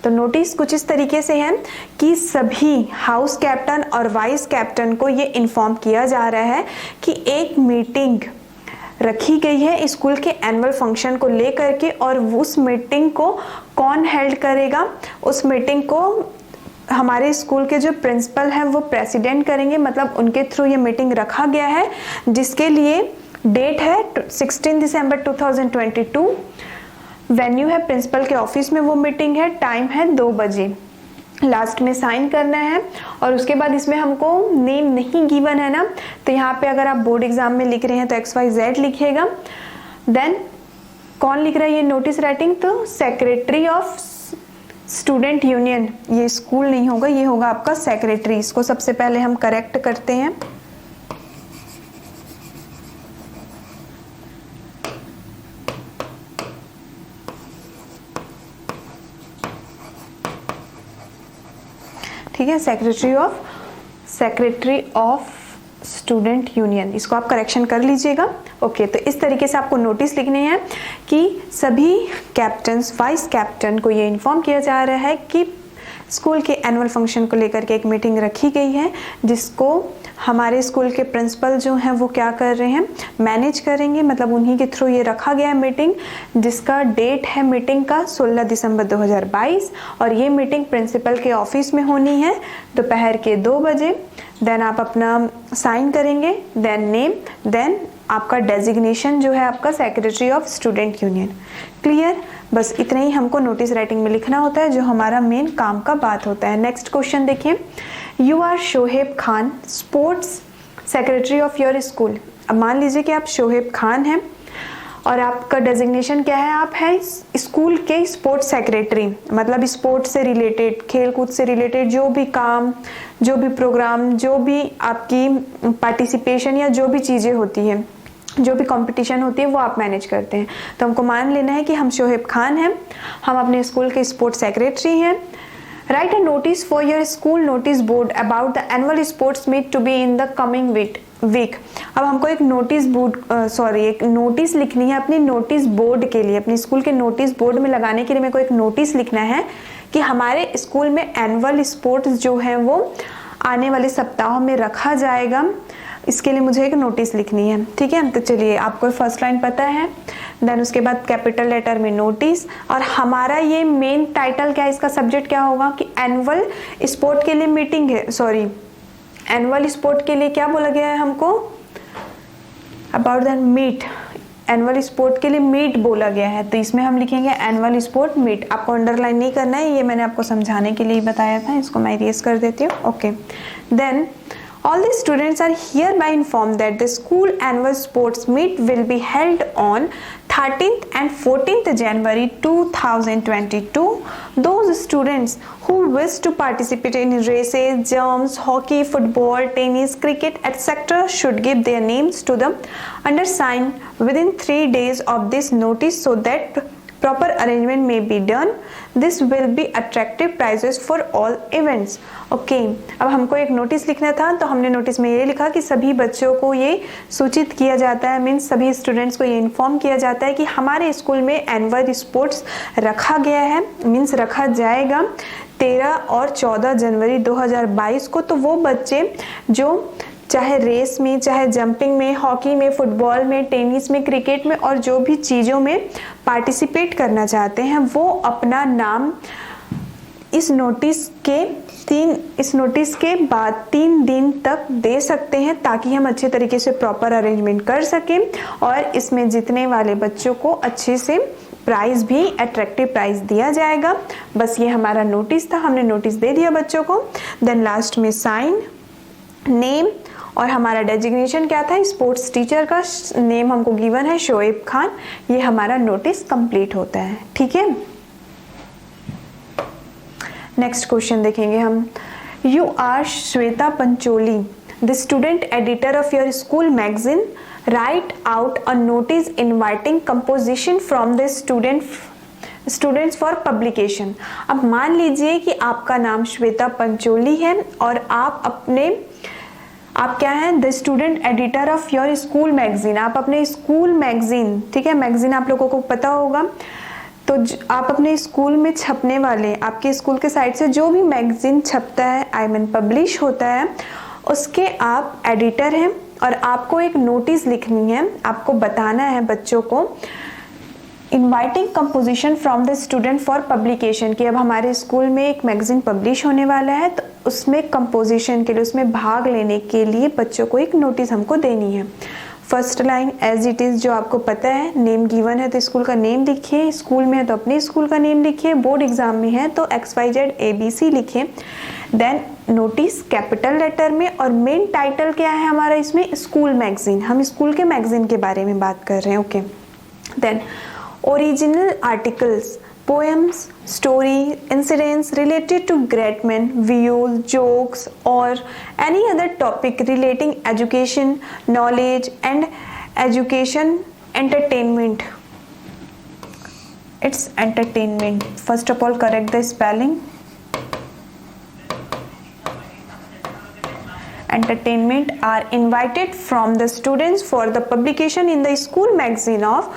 तो notice कुछ इस तरीके से है कि सभी house captain और vice captain को ये इन्फॉर्म किया जा रहा है कि एक मीटिंग रखी गई है स्कूल के एनुअल फंक्शन को लेकर के, और उस मीटिंग को कौन हेल्ड करेगा, उस मीटिंग को हमारे स्कूल के जो प्रिंसिपल हैं वो प्रेसिडेंट करेंगे, मतलब उनके थ्रू ये मीटिंग रखा गया है, जिसके लिए डेट है 16 दिसंबर 2022। वेन्यू है प्रिंसिपल के ऑफिस में वो मीटिंग है, टाइम है 2 बजे। लास्ट में साइन करना है, और उसके बाद इसमें हमको नेम नहीं गिवन है ना, तो यहाँ पे अगर आप बोर्ड एग्जाम में लिख रहे हैं तो XYZ लिखिएगा। देन कौन लिख रहा है ये नोटिस राइटिंग, तो सेक्रेटरी ऑफ स्टूडेंट यूनियन, ये स्कूल नहीं होगा, ये होगा आपका सेक्रेटरी। इसको सबसे पहले हम करेक्ट करते हैं। ठीक है, सेक्रेटरी ऑफ स्टूडेंट यूनियन, इसको आप करेक्शन कर लीजिएगा। ओके, तो इस तरीके से आपको नोटिस लिखने हैं कि सभी कैप्टन्स वाइस कैप्टन को ये इन्फॉर्म किया जा रहा है कि स्कूल के एनुअल फंक्शन को लेकर के एक मीटिंग रखी गई है, जिसको हमारे स्कूल के प्रिंसिपल जो हैं वो क्या कर रहे हैं, मैनेज करेंगे, मतलब उन्हीं के थ्रू ये रखा गया है मीटिंग, जिसका डेट है मीटिंग का 16 दिसंबर 2022, और ये मीटिंग प्रिंसिपल के ऑफिस में होनी है दोपहर के 2 बजे। देन आप अपना साइन करेंगे, देन नेम, देन आपका डेजिग्नेशन जो है आपका secretary of student union. Clear, बस इतना ही हमको नोटिस राइटिंग में लिखना होता है, जो हमारा मेन काम का बात होता है। नेक्स्ट क्वेश्चन देखिए, you are Shoaib Khan, sports secretary of your school. अब मान लीजिए कि आप शोहेब खान हैं और आपका डेजिग्नेशन क्या है, आप हैं स्कूल के स्पोर्ट्स सेक्रेटरी, मतलब स्पोर्ट्स से रिलेटेड, खेल कूद से रिलेटेड जो भी काम, जो भी प्रोग्राम, जो भी आपकी पार्टिसिपेशन या जो भी चीज़ें होती हैं, जो भी कंपटीशन होती है वो आप मैनेज करते हैं। तो हमको मान लेना है कि हम शोहेब खान हैं, हम अपने स्कूल के स्पोर्ट्स सेक्रेटरी हैं। Write a notice for your school notice board about the annual sports meet to be in the coming week. अब हमको एक एक नोटिस लिखनी है अपनी नोटिस बोर्ड के लिए, अपने स्कूल के नोटिस बोर्ड में लगाने के लिए मेरे को एक नोटिस लिखना है कि हमारे स्कूल में एनुअल स्पोर्ट्स जो है वो आने वाले सप्ताहों में रखा जाएगा। इसके लिए मुझे एक नोटिस लिखनी है, ठीक है। तो चलिए, आपको फर्स्ट लाइन पता है, देन उसके बाद कैपिटल लेटर में नोटिस, और हमारा ये मेन टाइटल क्या है, इसका सब्जेक्ट क्या होगा कि एनुअल स्पोर्ट के लिए मीटिंग है, एनुअल स्पोर्ट के लिए क्या बोला गया है हमको, about the meet, annual sport के लिए मीट बोला गया है, तो इसमें हम लिखेंगे एनुअल स्पोर्ट मीट। आपको अंडरलाइन नहीं करना है, ये मैंने आपको समझाने के लिए बताया था, इसको मैं इरेज कर देती हूँ। Okay, then all the students are hereby informed that the school annual sports meet will be held on 13th and 14th January 2022. Those students who wish to participate in races, jumps, hockey, football, tennis, cricket, etc. should give their names to the undersigned within 3 days of this notice, so that proper arrangement may be done. This will be attractive prizes for all events. Okay अब हमको एक notice लिखना था, तो हमने notice में ये लिखा कि सभी बच्चों को ये सूचित किया जाता है, मीन्स सभी स्टूडेंट्स को ये इन्फॉर्म किया जाता है कि हमारे स्कूल में एनुअल स्पोर्ट्स रखा गया है, मीन्स रखा जाएगा 13 और 14 जनवरी 2022 को। तो वो बच्चे जो चाहे रेस में, चाहे जंपिंग में, हॉकी में, फुटबॉल में, टेनिस में, क्रिकेट में और जो भी चीज़ों में पार्टिसिपेट करना चाहते हैं, वो अपना नाम इस नोटिस के बाद 3 दिन तक दे सकते हैं, ताकि हम अच्छे तरीके से प्रॉपर अरेंजमेंट कर सकें और इसमें जीतने वाले बच्चों को अच्छे से प्राइज भी, अट्रैक्टिव प्राइज दिया जाएगा। बस ये हमारा नोटिस था, हमने नोटिस दे दिया बच्चों को। देन लास्ट में साइन, नेम और हमारा डेजिग्नेशन क्या था, स्पोर्ट्स टीचर का नेम हमको गिवन है शोएब खान। ये हमारा नोटिस कंप्लीट होता है, ठीक है। नेक्स्ट क्वेश्चन देखेंगे हम। You are Shweta Pancholi, the student editor of your school magazine, write out a notice inviting composition from the students for publication. अब मान लीजिए कि आपका नाम श्वेता पंचोली है और आप क्या हैं, the student editor of your school magazine. आप अपने स्कूल मैगजीन, ठीक है, मैगजीन आप लोगों को पता होगा, तो आप अपने स्कूल में छपने वाले, आपके स्कूल के साइड से जो भी मैगजीन छपता है, आई मीन पब्लिश होता है, उसके आप एडिटर हैं और आपको एक नोटिस लिखनी है, आपको बताना है बच्चों को, inviting composition from the student for publication, कि अब हमारे स्कूल में एक मैगजीन पब्लिश होने वाला है, तो उसमें कंपोजिशन के लिए, उसमें भाग लेने के लिए बच्चों को एक नोटिस हमको देनी है। First line as it is जो आपको पता है, नेम गिवन है तो स्कूल का नेम लिखिए, स्कूल में है तो अपने स्कूल का नेम लिखिए, बोर्ड एग्जाम में है तो XYZ ABC लिखिए। देन नोटिस कैपिटल लेटर में, और मेन टाइटल क्या है हमारा इसमें, स्कूल मैगजीन, हम स्कूल के मैगजीन के बारे में बात कर रहे हैं, okay. Then original articles, poems, story, incidents related to great men, views, jokes or any other topic relating education, knowledge and education, entertainment. It's entertainment. First of all, correct the spelling. Entertainment are invited from the students for the publication in the school magazine of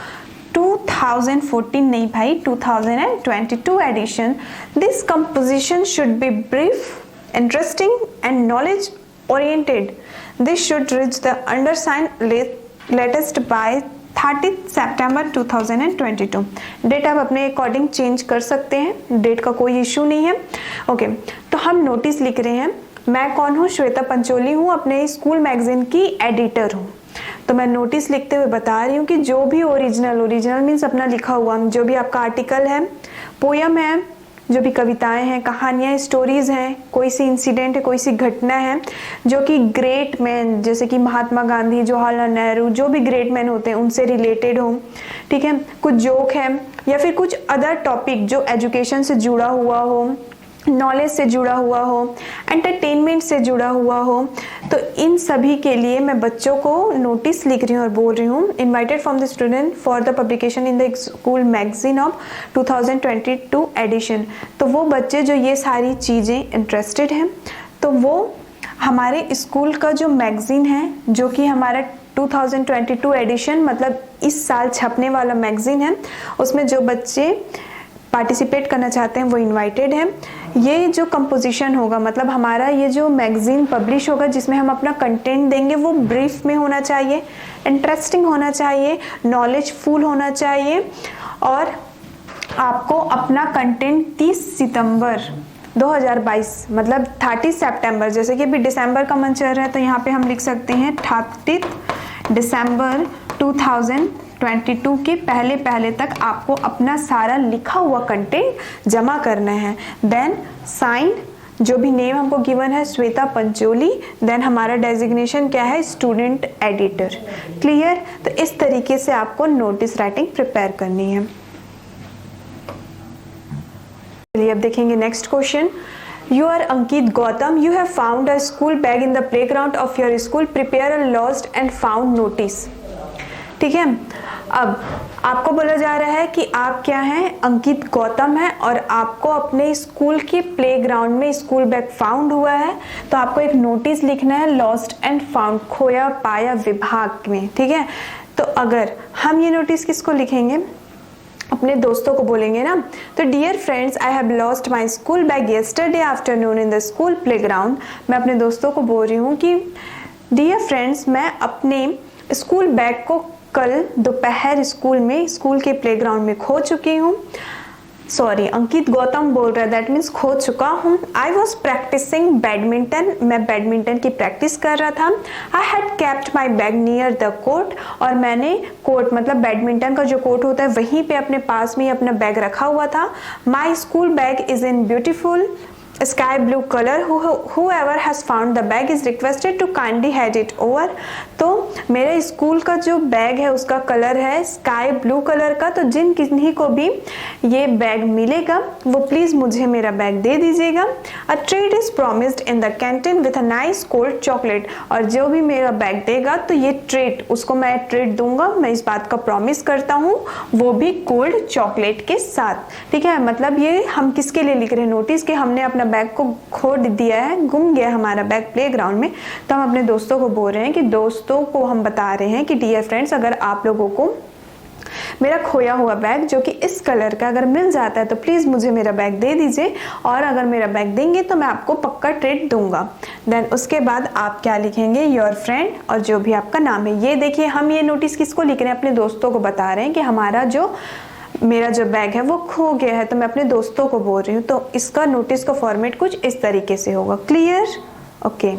2014 नहीं भाई 2022 edition. This composition should be brief, interesting and knowledge oriented. This should reach the undersigned latest by 30 September 2022. Date आप अपने according change कर सकते हैं, date का कोई issue नहीं है, ओके। तो हम नोटिस लिख रहे हैं, मैं कौन हूँ, श्वेता पंचोली हूँ, अपने स्कूल मैगजीन की एडिटर हूँ। तो मैं नोटिस लिखते हुए बता रही हूँ कि जो भी ओरिजिनल मीन्स अपना लिखा हुआ, जो भी आपका आर्टिकल है, पोयम है, जो भी कविताएं हैं, कहानियाँ, स्टोरीज हैं, कोई सी इंसिडेंट है, कोई सी घटना है जो कि ग्रेट मैन, जैसे कि महात्मा गांधी, जवाहरलाल नेहरू, जो भी ग्रेट मैन होते हैं उनसे रिलेटेड हो, ठीक है, कुछ जोक है या फिर कुछ अदर टॉपिक जो एजुकेशन से जुड़ा हुआ हो, नॉलेज से जुड़ा हुआ हो, एंटरटेनमेंट से जुड़ा हुआ हो, तो इन सभी के लिए मैं बच्चों को नोटिस लिख रही हूँ और बोल रही हूँ, invited from the student for the publication in the school magazine of 2022 edition. तो वो बच्चे जो ये सारी चीज़ें इंटरेस्टेड हैं, तो वो हमारे स्कूल का जो मैगजीन है, जो कि हमारा 2022 एडिशन मतलब इस साल छपने वाला मैगजीन है, उसमें जो बच्चे पार्टिसिपेट करना चाहते हैं वो इनवाइटेड हैं। ये जो कंपोजिशन होगा, मतलब हमारा ये जो मैगजीन पब्लिश होगा जिसमें हम अपना कंटेंट देंगे, वो ब्रीफ में होना चाहिए, इंटरेस्टिंग होना चाहिए, नॉलेजफुल होना चाहिए, और आपको अपना कंटेंट 30 सितंबर 2022 मतलब 30 सितंबर, जैसे कि अभी दिसंबर का मंथ चल रहा है तो यहाँ पे हम लिख सकते हैं 30 दिसंबर 2022 के पहले तक आपको अपना सारा लिखा हुआ कंटेंट जमा करना है। देन साइन, जो भी नेम हमको गिवन है श्वेता पंचोली, देन हमारा डेजिग्नेशन क्या है, स्टूडेंट एडिटर। क्लियर? तो इस तरीके से आपको नोटिस राइटिंग प्रिपेयर करनी है। चलिए अब देखेंगे next question. You are Ankit Gautam. You have found a school bag in the playground of your school. Prepare a lost and found notice. ठीक है, अब आपको बोला जा रहा है कि आप क्या हैं, अंकित गौतम है और आपको अपने स्कूल के प्लेग्राउंड में स्कूल बैग फाउंड हुआ है। तो आपको एक नोटिस लिखना है लॉस्ट एंड फाउंड, खोया पाया विभाग में, ठीक है। तो अगर हम ये नोटिस किसको लिखेंगे, अपने दोस्तों को बोलेंगे ना। तो dear friends, I have lost my school bag yesterday afternoon in the school playground. मैं अपने दोस्तों को बोल रही हूँ कि डियर फ्रेंड्स, मैं अपने स्कूल बैग को कल दोपहर स्कूल के प्लेग्राउंड में खो चुकी हूँ। सॉरी, अंकित गौतम बोल रहा है, दैट मीन्स खो चुका हूँ। आई वॉज प्रैक्टिसिंग बैडमिंटन, मैं बैडमिंटन की प्रैक्टिस कर रहा था। I had kept my bag near the court, और मैंने कोर्ट मतलब बैडमिंटन का जो कोर्ट होता है वहीं पे अपने पास में ही अपना बैग रखा हुआ था। माई school bag is in beautiful sky blue color. Whoever has found the bag is requested to kindly hand it over. तो मेरे स्कूल का जो बैग है उसका कलर है स्काई ब्लू कलर का। तो जिन किन्हीं को भी ये बैग मिलेगा वो प्लीज मुझे मेरा बैग दे दीजिएगा। A treat is promised in the canteen with a nice cold chocolate, और जो भी मेरा बैग देगा तो ये ट्रीट, उसको मैं ट्रीट दूंगा, मैं इस बात का प्रॉमिस करता हूँ, वो भी कोल्ड चॉकलेट के साथ, ठीक है। मतलब ये हम किसके लिए लिख रहे हैं नोटिस कि हमने अपना बैग को खो दिया है, गुम गया हमारा बैग प्लेग्राउंड में। तो हम अपने दोस्तों को बोल रहे हैं कि दोस्तों को हम बता रहे हैं कि डियर फ्रेंड्स, अगर आप लोगों को मेरा खोया हुआ बैग जो कि इस कलर का अगर मिल जाता है तो प्लीज मुझे मेरा बैग दे दीजिए, और अगर मेरा बैग देंगे तो मैं आपको पक्का ट्रीट दूंगा। देन उसके बाद आप क्या लिखेंगे, योर फ्रेंड और जो भी आपका नाम है। ये देखिए, हम ये नोटिस किसको लिख रहे हैं, अपने दोस्तों को बता रहे हैं कि मेरा जो बैग है वो खो गया है। तो मैं अपने दोस्तों को बोल रही हूँ। तो इसका नोटिस का फॉर्मेट कुछ इस तरीके से होगा। क्लियर? ओके।